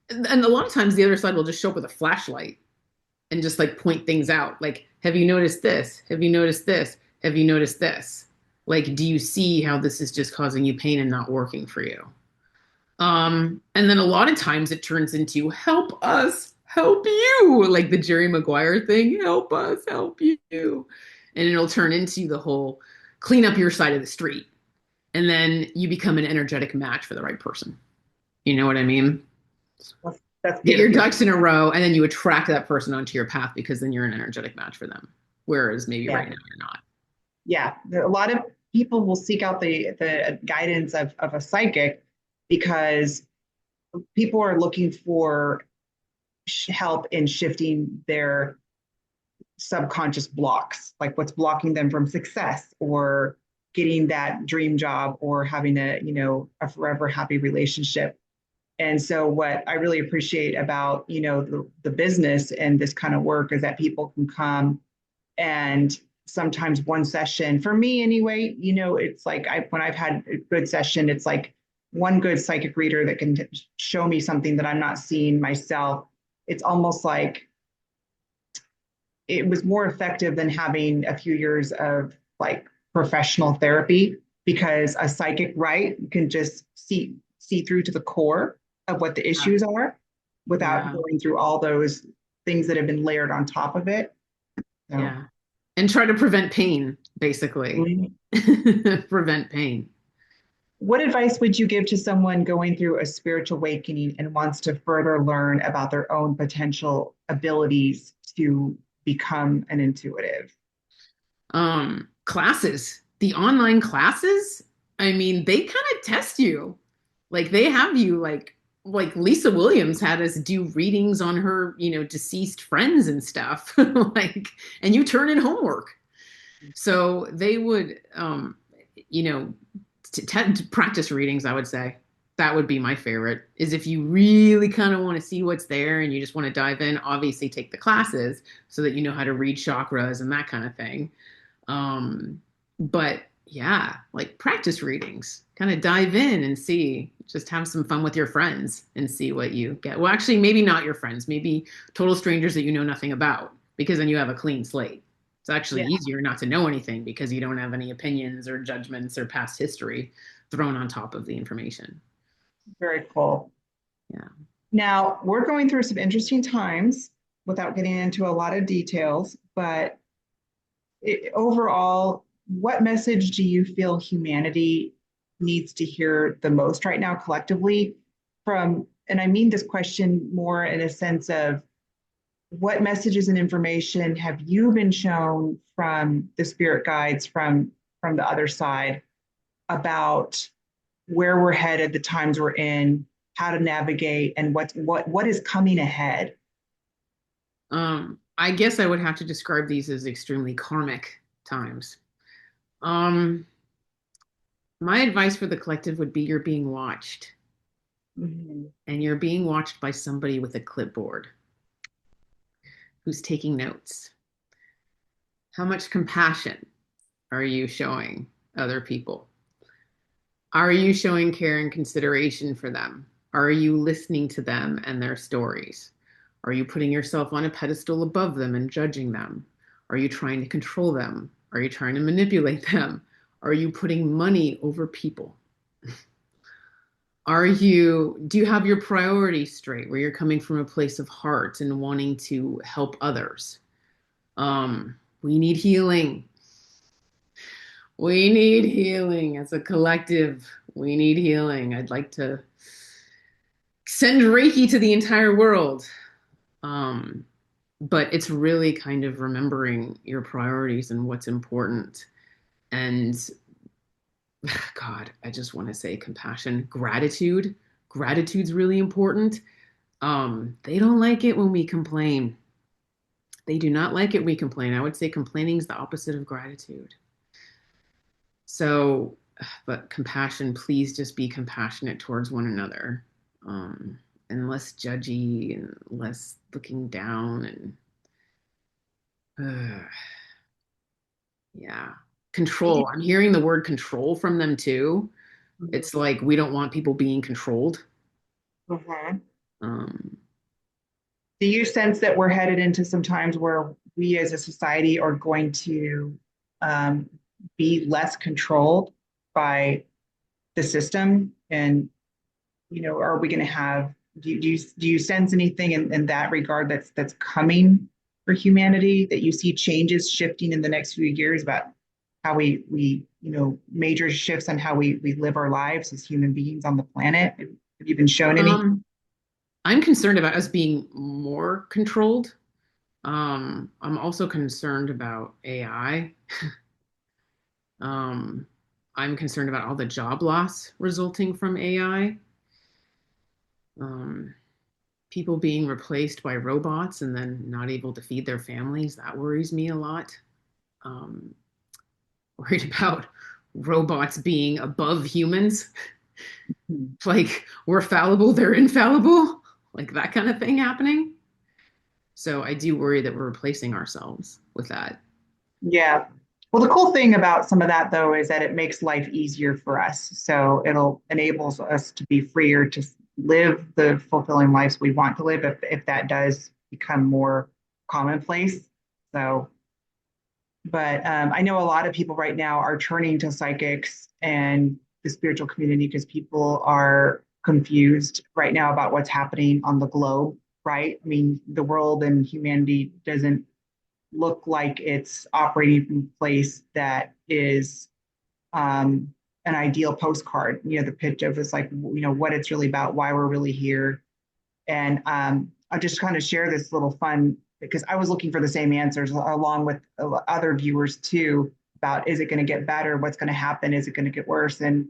and a lot of times the other side will just show up with a flashlight and just like point things out. Like, have you noticed this? Have you noticed this? Have you noticed this? Like, do you see how this is just causing you pain and not working for you? And then a lot of times it turns into help us, help you, like the Jerry Maguire thing, help us, help you. And it'll turn into the whole clean up your side of the street. And then you become an energetic match for the right person. You know what I mean? That's Get your beautiful. ducks in a row, and then you attract that person onto your path because then you're an energetic match for them. Whereas maybe right Yeah. now you're not. Yeah. A lot of people will seek out the guidance of a psychic because people are looking for help in shifting their subconscious blocks, like what's blocking them from success or getting that dream job or having a forever happy relationship. And so what I really appreciate about, the business and this kind of work is that people can come and sometimes one session for me anyway, it's like when I've had a good session, it's like one good psychic reader that can show me something that I'm not seeing myself. It's almost like it was more effective than having a few years of like professional therapy because a psychic, right, can just see through to the core of what the Yeah. issues are without Yeah. going through all those things that have been layered on top of it. So, Yeah. And try to prevent pain, basically. mhm. Prevent pain. What advice would you give to someone going through a spiritual awakening and wants to further learn about their own potential abilities to become an intuitive? Classes, the online classes, I mean, they kind of test you. Like they have you like Lisa Williams had us do readings on her, deceased friends and stuff. Like, and you turn in homework. So they would you know, to practice readings, I would say. That would be my favorite. Is if you really kind of want to see what's there and you just want to dive in, obviously take the classes so that you know how to read chakras and that kind of thing. But yeah, like practice readings, kind of dive in and see, just have some fun with your friends and see what you get. Well, actually, maybe not your friends, maybe total strangers that you know nothing about, because then you have a clean slate. It's actually Yeah, easier not to know anything because you don't have any opinions or judgments or past history thrown on top of the information. very cool. Yeah. Now, we're going through some interesting times without getting into a lot of details, but overall, what message do you feel humanity needs to hear the most right now collectively from, and I mean this question more in a sense of what messages and information have you been shown from the spirit guides from the other side about where we're headed, the times we're in, how to navigate, and what is coming ahead? I guess I would have to describe these as extremely karmic times. Um, my advice for the collective would be you're being watched, Mhm. and you're being watched by somebody with a clipboard who's taking notes. How much compassion are you showing other people? Are you showing care and consideration for them? Are you listening to them and their stories? Are you putting yourself on a pedestal above them and judging them? Are you trying to control them? Are you trying to manipulate them? Are you putting money over people? Do you have your priorities straight where you're coming from a place of heart and wanting to help others? We need healing. We need healing as a collective. We need healing. I'd like to send Reiki to the entire world. Um, but it's really kind of remembering your priorities and what's important. And God, I just want to say compassion, gratitude. Gratitude's really important. They don't like it when we complain. They do not like it when we complain. I would say complaining is the opposite of gratitude. So, but compassion, please just be compassionate towards one another, and less judgy and less looking down. And Yeah. Control. I'm hearing the word control from them too. It's like we don't want people being controlled. Mhm. Um, Do you sense that we're headed into some times where we as a society are going to um, be less controlled by the system? And, are we going to have, do you sense anything in that regard that's coming for humanity, that you see changes shifting in the next few years about how major shifts on how we live our lives as human beings on the planet? Have you been shown any? um, I'm concerned about us being more controlled. I'm also concerned about AI. Um, I'm concerned about all the job loss resulting from AI. Um, People being replaced by robots and then not able to feed their families. That worries me a lot. Um, Worried about robots being above humans. Like we're fallible, they're infallible. Like that kind of thing happening. So I do worry that we're replacing ourselves with that. Yeah. Well, the cool thing about some of that, though, is that it makes life easier for us. So it'll enables us to be freer to live the fulfilling lives we want to live if that does become more commonplace. So, but I know a lot of people right now are turning to psychics and the spiritual community because people are confused right now about what's happening on the globe, right? I mean, the world and humanity doesn't look like it's operating from a place that is an ideal postcard. The pitch of it's like, what it's really about, why we're really here. And I'll just kind of share this little fun because I was looking for the same answers along with other viewers too about is it going to get better? What's going to happen? Is it going to get worse? And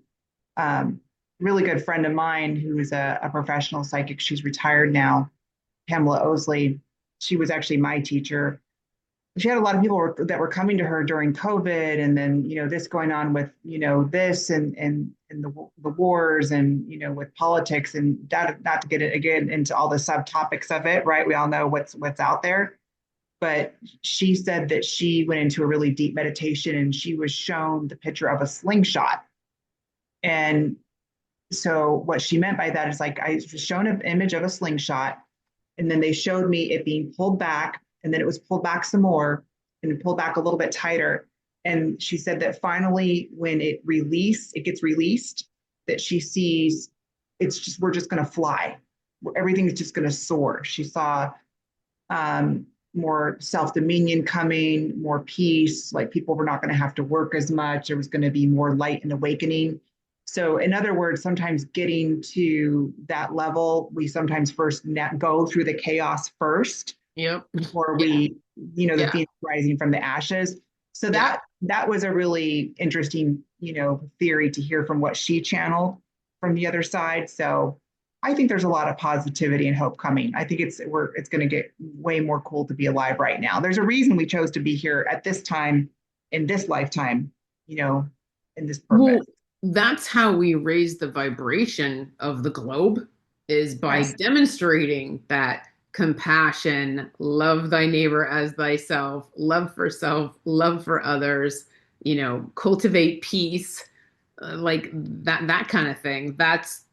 really good friend of mine who's a professional psychic, she's retired now, Pamela Osley. She was actually my teacher. She had a lot of people that were coming to her during COVID, and then this going on with this and the wars and with politics and that, not to get it again into all the subtopics of it, right? We all know what's out there, but she said that she went into a really deep meditation and she was shown the picture of a slingshot, and so what she meant by that is like I was shown an image of a slingshot, and then they showed me it being pulled back, and then it was pulled back some more and pulled back a little bit tighter. And she said that finally, when it gets released, that she sees we're just going to fly. Everything is just going to soar. She saw more self dominion coming, more peace. Like people were not going to have to work as much. There was going to be more light and awakening. So, in other words, sometimes getting to that level, we sometimes first go through the chaos first Yep. before Yeah. the Yeah. phoenix rising from the ashes. So Yeah. that was a really interesting, theory to hear from what she channeled from the other side. So I think there's a lot of positivity and hope coming. I think it's going to get way more cool to be alive right now. There's a reason we chose to be here at this time in this lifetime, in this purpose. Well, that's how we raise the vibration of the globe is by Yes. demonstrating that compassion, love thy neighbor as thyself, love for self, love for others, cultivate peace, like that kind of thing. That's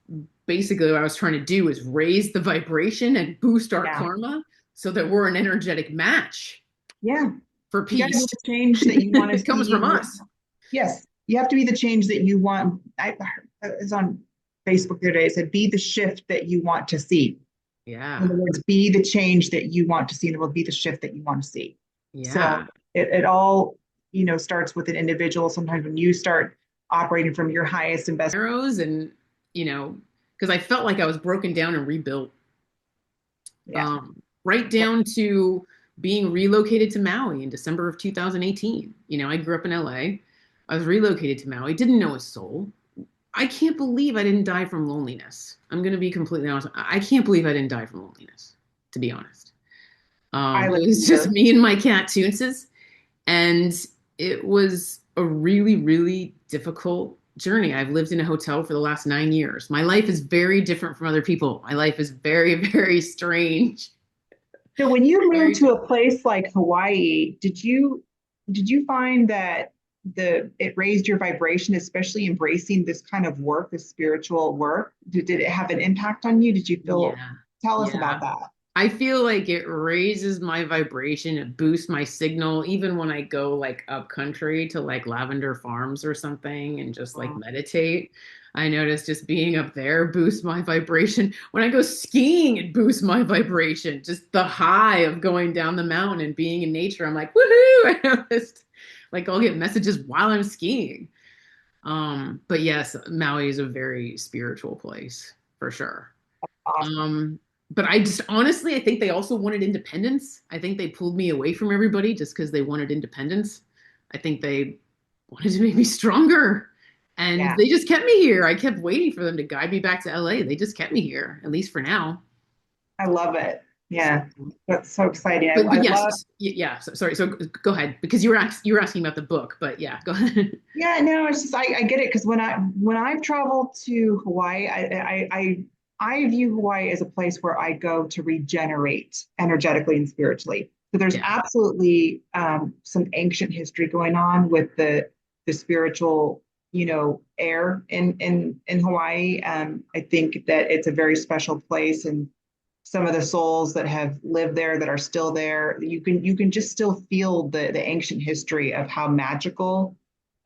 basically what I was trying to do is raise the vibration and boost our Yeah. karma so that we're an energetic match Yeah. for You got to be peace. the change that you want to It comes see. from us. Yes, you have to be the change that you want. I was on Facebook the other day. It said, "Be the shift that you want to see." In Yeah. other words, be the change that you want to see in the world. Be the shift that you want to see. So Yeah. it all starts with an individual. Sometimes when you start operating from your highest and best. Arrows and you know because I felt like I was broken down and rebuilt, Yeah. right down to being relocated to Maui in December of 2018. I grew up in LA. I was relocated to Maui, didn't know a soul. I can't believe I didn't die from loneliness. I'm going to be completely honest. I can't believe I didn't die from loneliness, to be honest. I It like was just her. me and my cat Toonses, and it was a really, really difficult journey. I've lived in a hotel for the last 9 years. My life is very different from other people. My life is very, very strange. So when you moved Very to different. a place like Hawaii, did you find that it raised your vibration, especially embracing this kind of work, this spiritual work? Did it have an impact on you? Did you feel, Yeah. tell us Yeah. about that? I feel like it raises my vibration, it boosts my signal, even when I go like up country to like lavender farms or something and just like Mm. meditate. I notice just being up there boosts my vibration. When I go skiing, it boosts my vibration. Just the high of going down the mountain and being in nature. I'm like, woohoo! I noticed like I'll get messages while I'm skiing. But yes, Maui is a very spiritual place for sure. Awesome. Um, but I just honestly, I think they also wanted independence. I think they pulled me away from everybody just because they wanted independence. I think they wanted to make me stronger. And Yeah, they just kept me here. I kept waiting for them to guide me back to LA. They just kept me here, at least for now. I love it. So, Yeah, that's so exciting. I but yes, love. yeah. So, sorry. So go ahead because you were asking about the book. But yeah, go ahead. Yeah, no, it's just I get it because when I've traveled to Hawaii, I view Hawaii as a place where I go to regenerate energetically and spiritually. So there's Yeah, absolutely some ancient history going on with the spiritual, air in Hawaii. I think that it's a very special place, and some of the souls that have lived there that are still there, you can just still feel the ancient history of how magical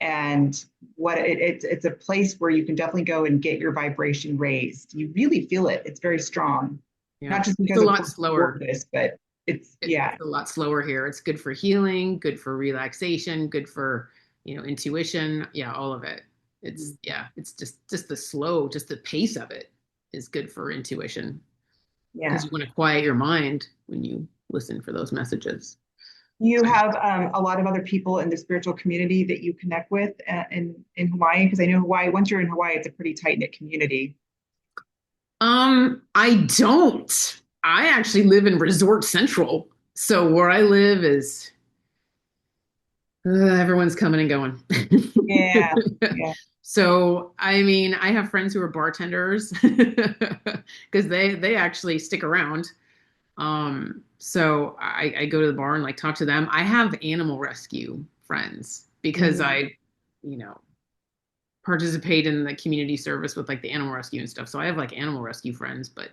and what it's a place where you can definitely go and get your vibration raised. You really feel it. It's very strong, yeah. not just It's a because of lot course slower. this, but it's yeah, It's a lot slower here. It's good for healing, good for relaxation, good for, intuition. Yeah, all of it. Yeah, it's just the slow, just the pace of it is good for intuition because yeah. you want to quiet your mind when you listen for those messages. You So, have a lot of other people in the spiritual community that you connect with in Hawaii, because I know Hawaii. Once you're in Hawaii, it's a pretty tight knit community. I don't. I actually live in Resort Central. So where I live is everyone's coming and going. Yeah, yeah. So, I mean, I have friends who are bartenders because they actually stick around. So I go to the bar and like talk to them. I have animal rescue friends because Mm. I, you know, participate in the community service with like the animal rescue and stuff. So I have like animal rescue friends, but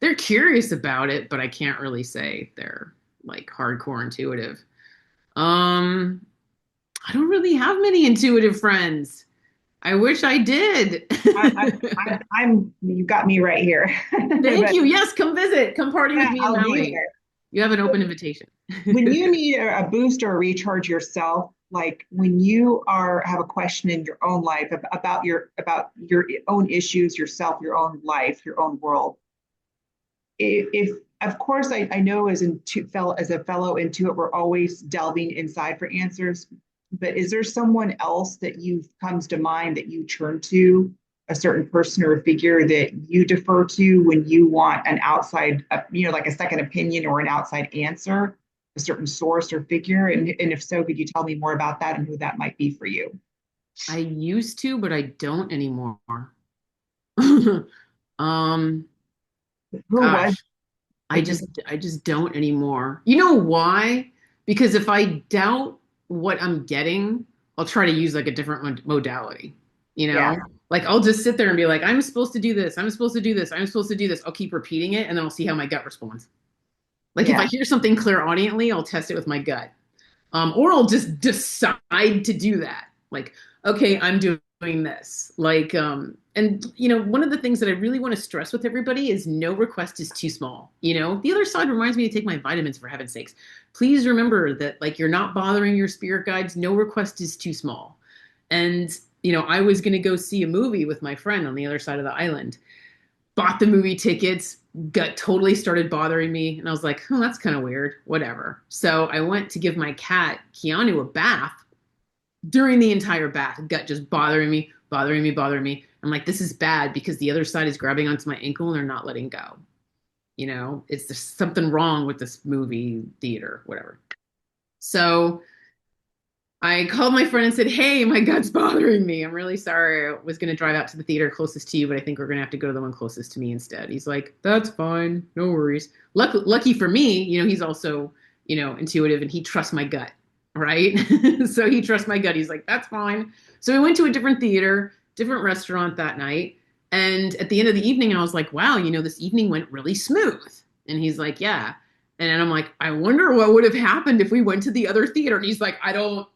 they're curious about it, but I can't really say they're like hardcore intuitive. Um, I don't really have many intuitive friends. I wish I did. I'm you got me right here. Thank But you. Yes, come visit. Come party with yeah, me in I'll be Maui. there. You have an open invitation. When you need a boost or a recharge yourself, like when you are have a question in your own life about your own issues, yourself, your own life, your own world. If of course I know as a fellow intuit, we're always delving inside for answers. But is there someone else that you comes to mind that you turn to, a certain person or a figure that you defer to when you want an outside, like a second opinion or an outside answer, a certain source or figure? And if so, could you tell me more about that and who that might be for you? I used to, but I don't anymore. um, Who was gosh, I if you just I just don't anymore. You know why? Because if I doubt what I'm getting, I'll try to use like a different modality. You yeah, know, like I'll just sit there and be like, I'm supposed to do this. I'm supposed to do this. I'm supposed to do this. I'll keep repeating it, and then I'll see how my gut responds. Like if I yeah, hear something clairaudiently, I'll test it with my gut. Or I'll just decide to do that. Like, okay, I'm doing this. Like, and one of the things that I really want to stress with everybody is no request is too small. The other side reminds me to take my vitamins for heaven's sakes. Please remember that like you're not bothering your spirit guides. No request is too small. And I was going to go see a movie with my friend on the other side of the island, bought the movie tickets, gut totally started bothering me. And I was like, oh, that's kind of weird. Whatever. So I went to give my cat, Keanu, a bath. During the entire bath, gut just bothering me, bothering me, bothering me. I'm like, this is bad because the other side is grabbing onto my ankle and they're not letting go. It's just something wrong with this movie theater, whatever. So I called my friend and said, "Hey, my gut's bothering me. I'm really sorry. I was going to drive out to the theater closest to you, but I think we're going to have to go to the one closest to me instead." He's like, "That's fine. No worries." Lucky for me, he's also, intuitive and he trusts my gut, right? So he trusts my gut. He's like, "That's fine." So we went to a different theater, different restaurant that night. And at the end of the evening, I was like, "Wow, this evening went really smooth." And he's like, "Yeah." And then I'm like, "I wonder what would have happened if we went to the other theater." And he's like, I don't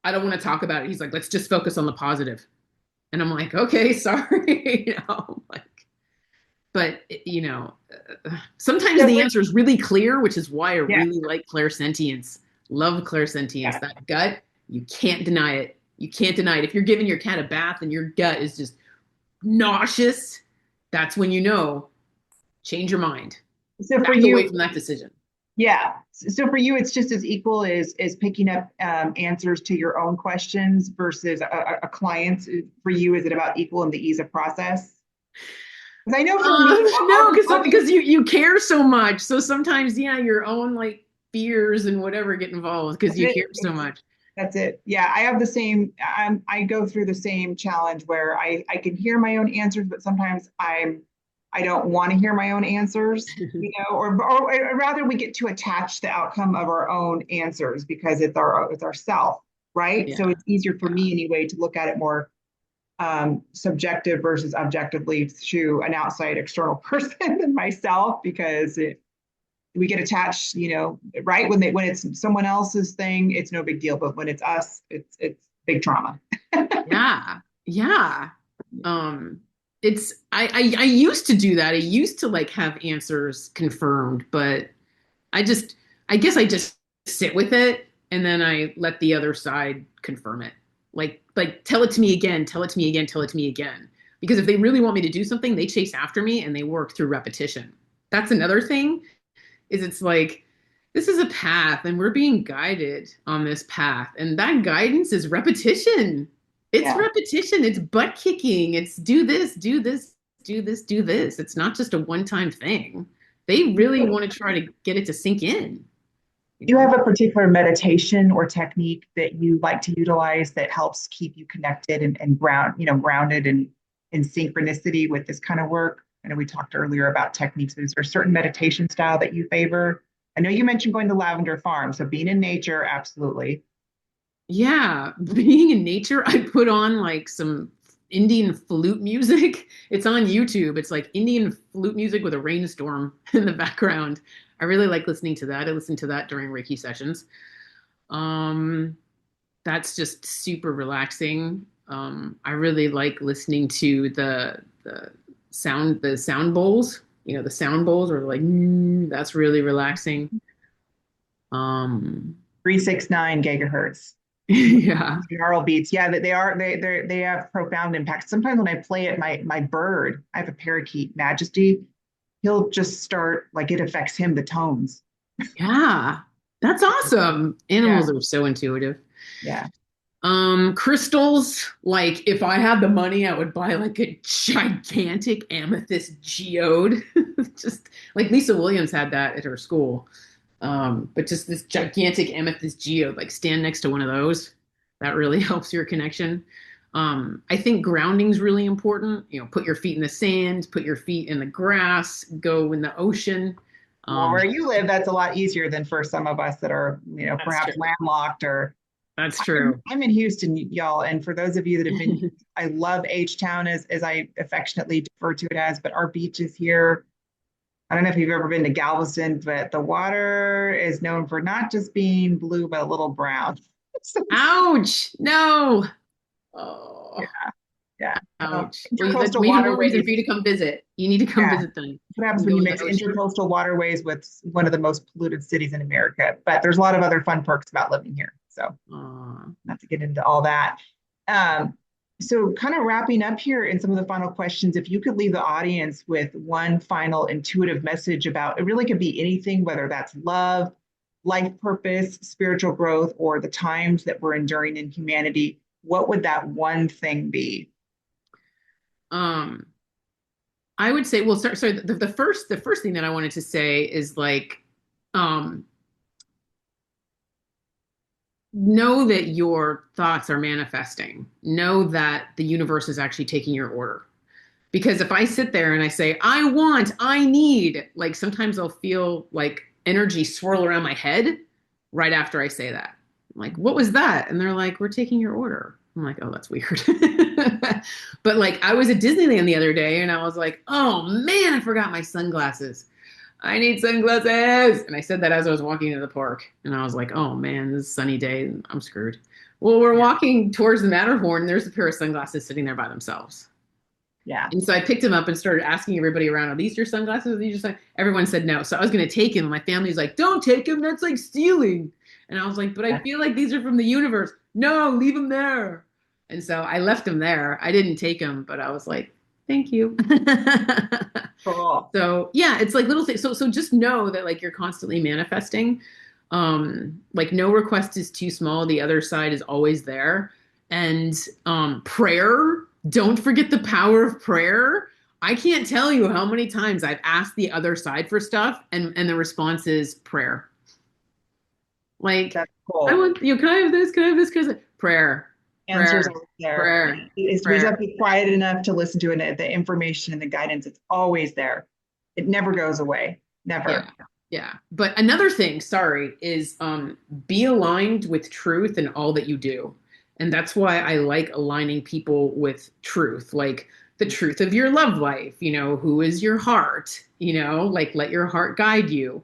want to talk about it. He's like, "Let's just focus on the positive." And I'm like, "Okay, sorry." Like, but sometimes So the for, answer is really clear, which is why I yeah, really like clairsentience. Love clairsentience. yeah. That gut, you can't deny it. You can't deny it. If you're giving your cat a bath and your gut is just nauseous, that's when change your mind. So for Back away you, from that decision. yeah. So for you, it's just as equal as picking up answers to your own questions versus a client's. For you, is it about equal in the ease of process? Because I know for me, No, I'll be, because you care so much. So sometimes, yeah, your own like fears and whatever get involved because that's you it. care so much. That's it. Yeah, I have the same. I go through the same challenge where I can hear my own answers, but sometimes I don't want to hear my own answers, or rather we get too attached to the outcome of our own answers because it's our self, right? So Yeah, it's easier for yeah, me anyway to look at it more subjective versus objectively through an outside external person than myself because we get attached, right? When it's someone else's thing, it's no big deal. But when it's us, it's big trauma. yeah, yeah. Um, I used to do that. I used to like have answers confirmed, but I just I guess I just sit with it and then I let the other side confirm it. Like tell it to me again, tell it to me again, tell it to me again. Because if they really want me to do something, they chase after me and they work through repetition. That's another thing is it's like this is a path and we're being guided on this path and that guidance is repetition. It's Yeah. repetition. It's butt kicking. It's do this, do this, do this, do this. It's not just a one-time thing. They really want to try to get it to sink in, you Do you know? have a particular meditation or technique that you like to utilize that helps keep you connected and grounded and in synchronicity with this kind of work? I know we talked earlier about techniques, but is there a certain meditation style that you favor? I know you mentioned going to lavender farm, so being in nature, absolutely. Yeah, being in nature, I put on like some Indian flute music. It's on YouTube. It's like Indian flute music with a rainstorm in the background. I really like listening to that. I listen to that during Reiki sessions. Um, that's just super relaxing. I really like listening to the sound bowls. The sound bowls are like that's really relaxing. Um, 369 gigahertz. yeah. Binaural beats, yeah, that they have profound impact. Sometimes when I play it, my bird, I have a parakeet, Majesty, he'll just start like it affects him, the tones. Yeah, that's awesome. Yeah, Animals are so intuitive. yeah. Crystals, like if I had the money, I would buy like a gigantic amethyst geode. Just like Lisa Williams had that at her school. But just this gigantic amethyst geode, like stand next to one of those, that really helps your connection. I think grounding's really important. Put your feet in the sand, put your feet in the grass, go in the ocean. Well, Um, where you live, that's a lot easier than for some of us that are, that's perhaps true. landlocked or That's true. I'm in Houston, y'all. And for those of you that have been, I love H Town as I affectionately defer to it as, but our beaches here, I don't know if you've ever been to Galveston, but the water is known for not just being blue, but a little brown. So, Ouch! No. Oh, yeah. ouch. Well, that's Intercoastal even more reason waterways. for you to come visit. You need to come Yeah. visit them What happens and when go you in the mix ocean. intercoastal waterways with one of the most polluted cities in America? But there's a lot of other fun perks about living here. So Aw. not to get into all that. Um, so kind of wrapping up here in some of the final questions, if you could leave the audience with one final intuitive message about it really could be anything, whether that's love, life purpose, spiritual growth, or the times that we're enduring in humanity, what would that one thing be? Um, I would say, well, sorry, the first thing that I wanted to say is like, um, know that your thoughts are manifesting. Know that the universe is actually taking your order. Because if I sit there and I say, I want, I need, like sometimes I'll feel like energy swirl around my head right after I say that. I'm like, what was that? And they're like, we're taking your order. I'm like, oh, that's weird. But like, I was at Disneyland the other day and I was like, oh man, I forgot my sunglasses. I need sunglasses. And I said that as I was walking into the park. And I was like, oh man, this is a sunny day. I'm screwed. Well, we're walking towards the Matterhorn. There's a pair of sunglasses sitting there by themselves. Yeah. And so I picked them up and started asking everybody around, are these your sunglasses? Are these your Everyone said no. So I was going to take them. My family's like, don't take them. That's like stealing. And I was like, but I feel like these are from the universe. No, leave them there. And so I left them there. I didn't take them, but I was like, thank you. Cool. So yeah, it's like little things. So just know that like you're constantly manifesting. Like no request is too small. The other side is always there. And prayer, don't forget the power of prayer. I can't tell you how many times I've asked the other side for stuff and the response is prayer. Like, That's cool. I want you, can I have this? Can I have this? Because prayer, Answers prayer, are there. prayer, We just have prayer. to be quiet enough to listen to it. The information and the guidance, it's always there. It never goes away. Never. Yeah. Yeah. But another thing, sorry, is be aligned with truth in all that you do. And that's why I like aligning people with truth, like the truth of your love life, who is your heart, like let your heart guide you.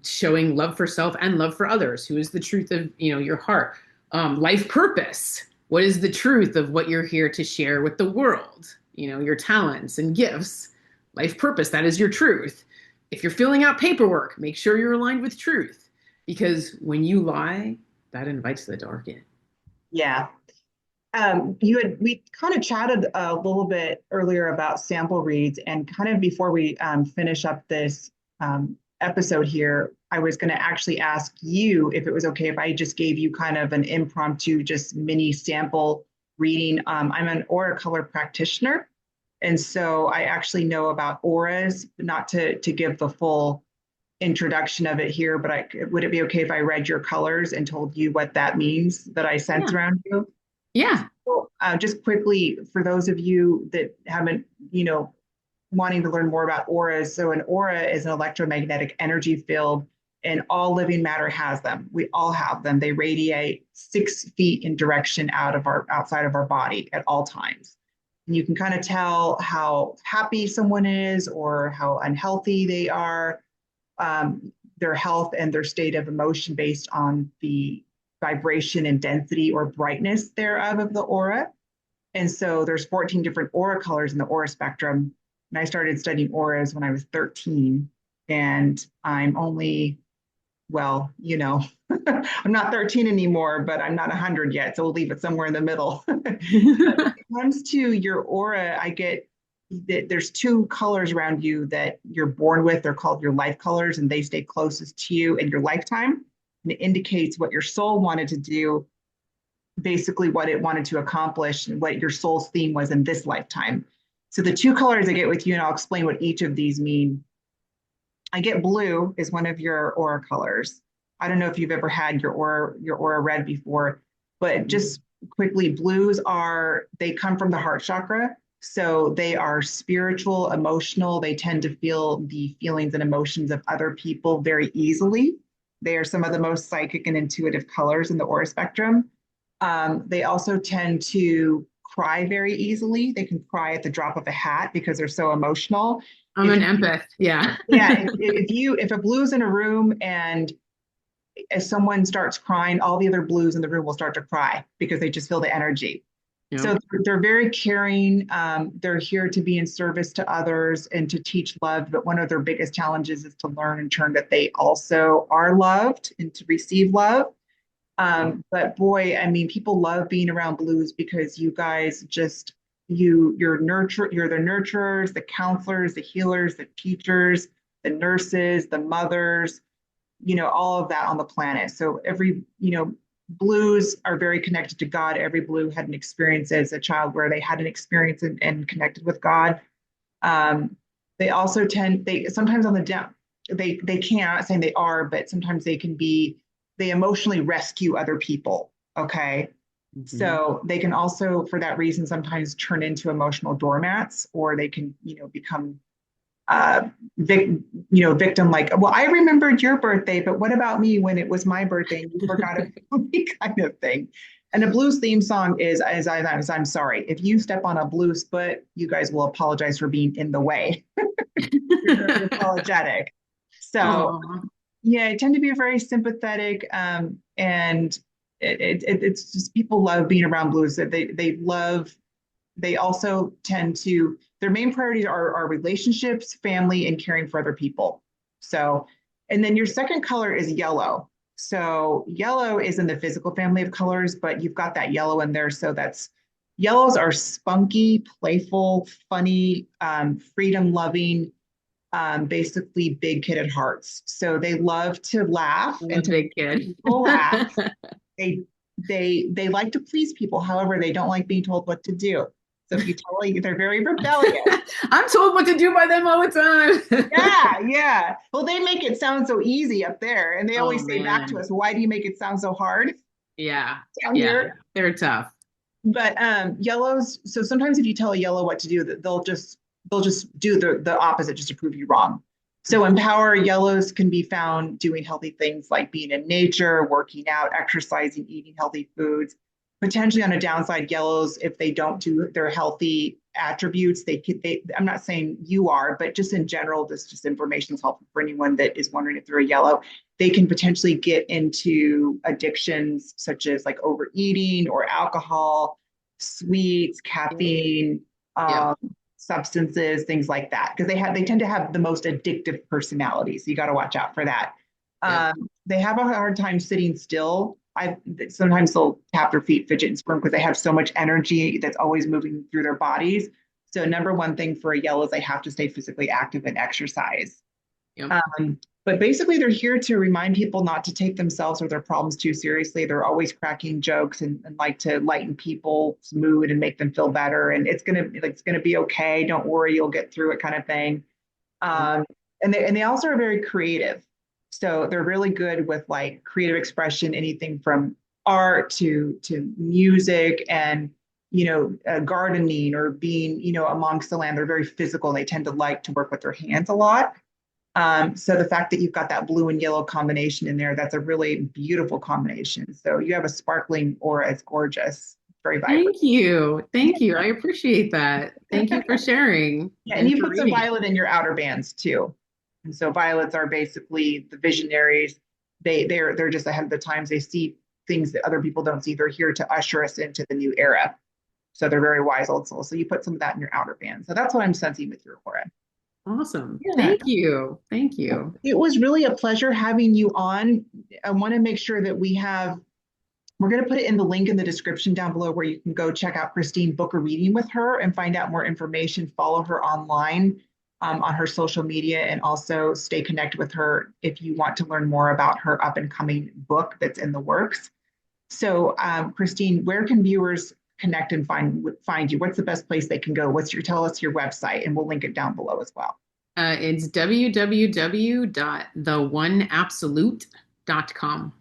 Showing love for self and love for others, who is the truth of, your heart. Life purpose. What is the truth of what you're here to share with the world? Your talents and gifts. Life purpose, that is your truth. If you're filling out paperwork, make sure you're aligned with truth, because when you lie, that invites the dark in. Yeah. We kind of chatted a little bit earlier about sample reads, and kind of before we finish up this episode here, I was going to actually ask you if it was okay if I just gave you kind of an impromptu, just mini sample reading. I'm an aura color practitioner, and so I actually know about auras, not to give the full introduction of it here, but would it be okay if I read your colors and told you what that means that I sense Yeah. around you? Yeah. Just quickly, for those of you that haven't, wanting to learn more about auras. So an aura is an electromagnetic energy field, and all living matter has them. We all have them. They radiate 6 feet in direction outside of our body at all times. And you can kind of tell how happy someone is or how unhealthy they are, their health and their state of emotion based on the vibration and density or brightness thereof of the aura. And so there's 14 different aura colors in the aura spectrum. And I started studying auras when I was 13. And I'm only, well, I'm not 13 anymore, but I'm not 100 yet. So we'll leave it somewhere in the middle. When it comes to your aura, I get that there's 2 colors around you that you're born with. They're called your life colors, and they stay closest to you in your lifetime. And it indicates what your soul wanted to do, basically what it wanted to accomplish and what your soul's theme was in this lifetime. So the 2 colors I get with you, and I'll explain what each of these mean. I get blue is one of your aura colors. I don't know if you've ever had your aura read before, but just quickly, they come from the heart chakra. So they are spiritual, emotional. They tend to feel the feelings and emotions of other people very easily. They are some of the most psychic and intuitive colors in the aura spectrum. They also tend to cry very easily. They can cry at the drop of a hat because they're so emotional. I'm an empath. Yeah. Yeah. If a blue's in a room and if someone starts crying, all the other blues in the room will start to cry because they just feel the energy. Yeah. So they're very caring. They're here to be in service to others and to teach love. But one of their biggest challenges is to learn in turn that they also are loved and to receive love. But boy, I mean, people love being around blues because you guys just, you're the nurturers, the counselors, the healers, the teachers, the nurses, the mothers, all of that on the planet. So blues are very connected to God. Every blue had an experience as a child where they had an experience and connected with God. They also sometimes on the down, they can't, I'm not saying they are, but sometimes they can be they emotionally rescue other people. Okay. Mhm. So they can also, for that reason, sometimes turn into emotional doormats, or they can, become uh, vic, victim like, well, I remembered your birthday, but what about me when it was my birthday and you forgot about me kind of thing. And a blues theme song is, as I'm sorry, if you step on a blues foot, you guys will apologize for being in the way. You're very apologetic. So Oh, yeah, I tend to be very sympathetic, and it's just people love being around blues. That they love. They also tend to, their main priorities are relationships, family, and caring for other people. So, and then your second color is yellow. So yellow is in the physical family of colors, but you've got that yellow in there. So that's yellows are spunky, playful, funny, freedom loving, basically big kid at hearts. So they love to laugh I'm a and to big make kid. people laugh. They they like to please people. However, they don't like being told what to do. So if you tell them, they're very rebellious. I'm told what to do by them all the time. Yeah, yeah. Well, they make it sound so easy up there, and they Oh always say back to man. us, "Why do you make it sound so hard Yeah. down Yeah. here?" They're tough. But yellows. So sometimes if you tell a yellow what to do, they'll just do the opposite just to prove you wrong. So in power, yellows can be found doing healthy things like being in nature, working out, exercising, eating healthy foods. Potentially on a downside, yellows, if they don't do their healthy attributes, they could. I'm not saying you are, but just in general, this just information is helpful for anyone that is wondering if they're a yellow. They can potentially get into addictions such as like overeating or alcohol, sweets, caffeine, Yep. um, substances, things like that, because they tend to have the most addictive personality. So you got to watch out for that. Yep. They have a hard time sitting still. I sometimes they'll tap their feet, fidget, and squirm because they have so much energy that's always moving through their bodies. So number one thing for a yellow is they have to stay physically active and exercise. Yep. But basically, they're here to remind people not to take themselves or their problems too seriously. They're always cracking jokes and like to lighten people's mood and make them feel better. And it's gonna be okay. Don't worry, you'll get through it, kind of thing. Yep. Um, and they also are very creative. So they're really good with like creative expression, anything from art to music and gardening or being amongst the land. They're very physical. They tend to like to work with their hands a lot. So the fact that you've got that blue and yellow combination in there, that's a really beautiful combination. So you have a sparkling aura. It's gorgeous, very vibrant. Thank you. Thank you. I appreciate that. Thank you for sharing Yeah, and and you for put some reading. violet in your outer bands too. And so violets are basically the visionaries. They're just ahead of the times. They see things that other people don't see. They're here to usher us into the new era. So they're very wise old souls. So you put some of that in your outer band. So that's what I'm sensing with your aura. Awesome. Yeah. Thank you. Thank you. It was really a pleasure having you on. I want to make sure that we're going to put it in the link in the description down below where you can go check out Christine, book a reading with her, and find out more information. Follow her online on her social media, and also stay connected with her if you want to learn more about her up and coming book that's in the works. So, Christine, where can viewers connect and find you? What's the best place they can go? Tell us your website, and we'll link it down below as well. It's www.theoneabsolute.com.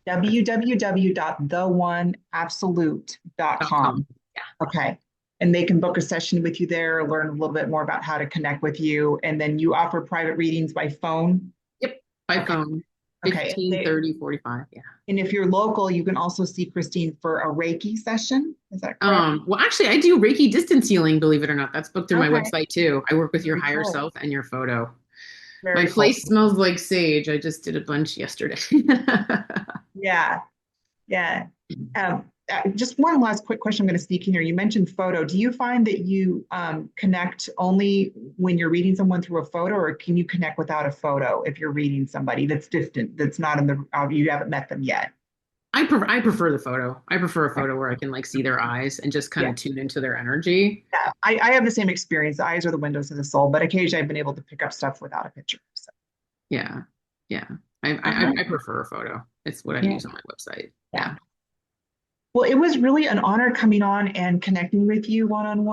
www.theoneabsolute.com. Yeah. Okay. And they can book a session with you there, learn a little bit more about how to connect with you. And then you offer private readings by phone. Yep. By Okay. phone. Okay. 15, 30, 45. Yeah. And if you're local, you can also see Christine for a Reiki session. Is that correct? Well, actually, I do Reiki distance healing, believe it or not. That's booked through my Okay. website too. I work with your Very higher cool. self and your photo. My Very cool. place smells like sage. I just did a bunch yesterday. Yeah. Yeah. Just one last quick question I'm going to sneak in here. You mentioned photo. Do you find that you connect only when you're reading someone through a photo, or can you connect without a photo if you're reading somebody that's distant, that's not in you haven't met them yet? I prefer the photo. I prefer a photo where I can like see their eyes and just kind Yeah. of tune into their energy. Yeah. I have the same experience. The eyes are the windows of the soul, but occasionally I've been able to pick up stuff without a picture. So, Yeah. Yeah. okay. I prefer a photo. It's what I Yeah. use on my website. Yeah. Yeah. Well, it was really an honor coming on and connecting with you one on one.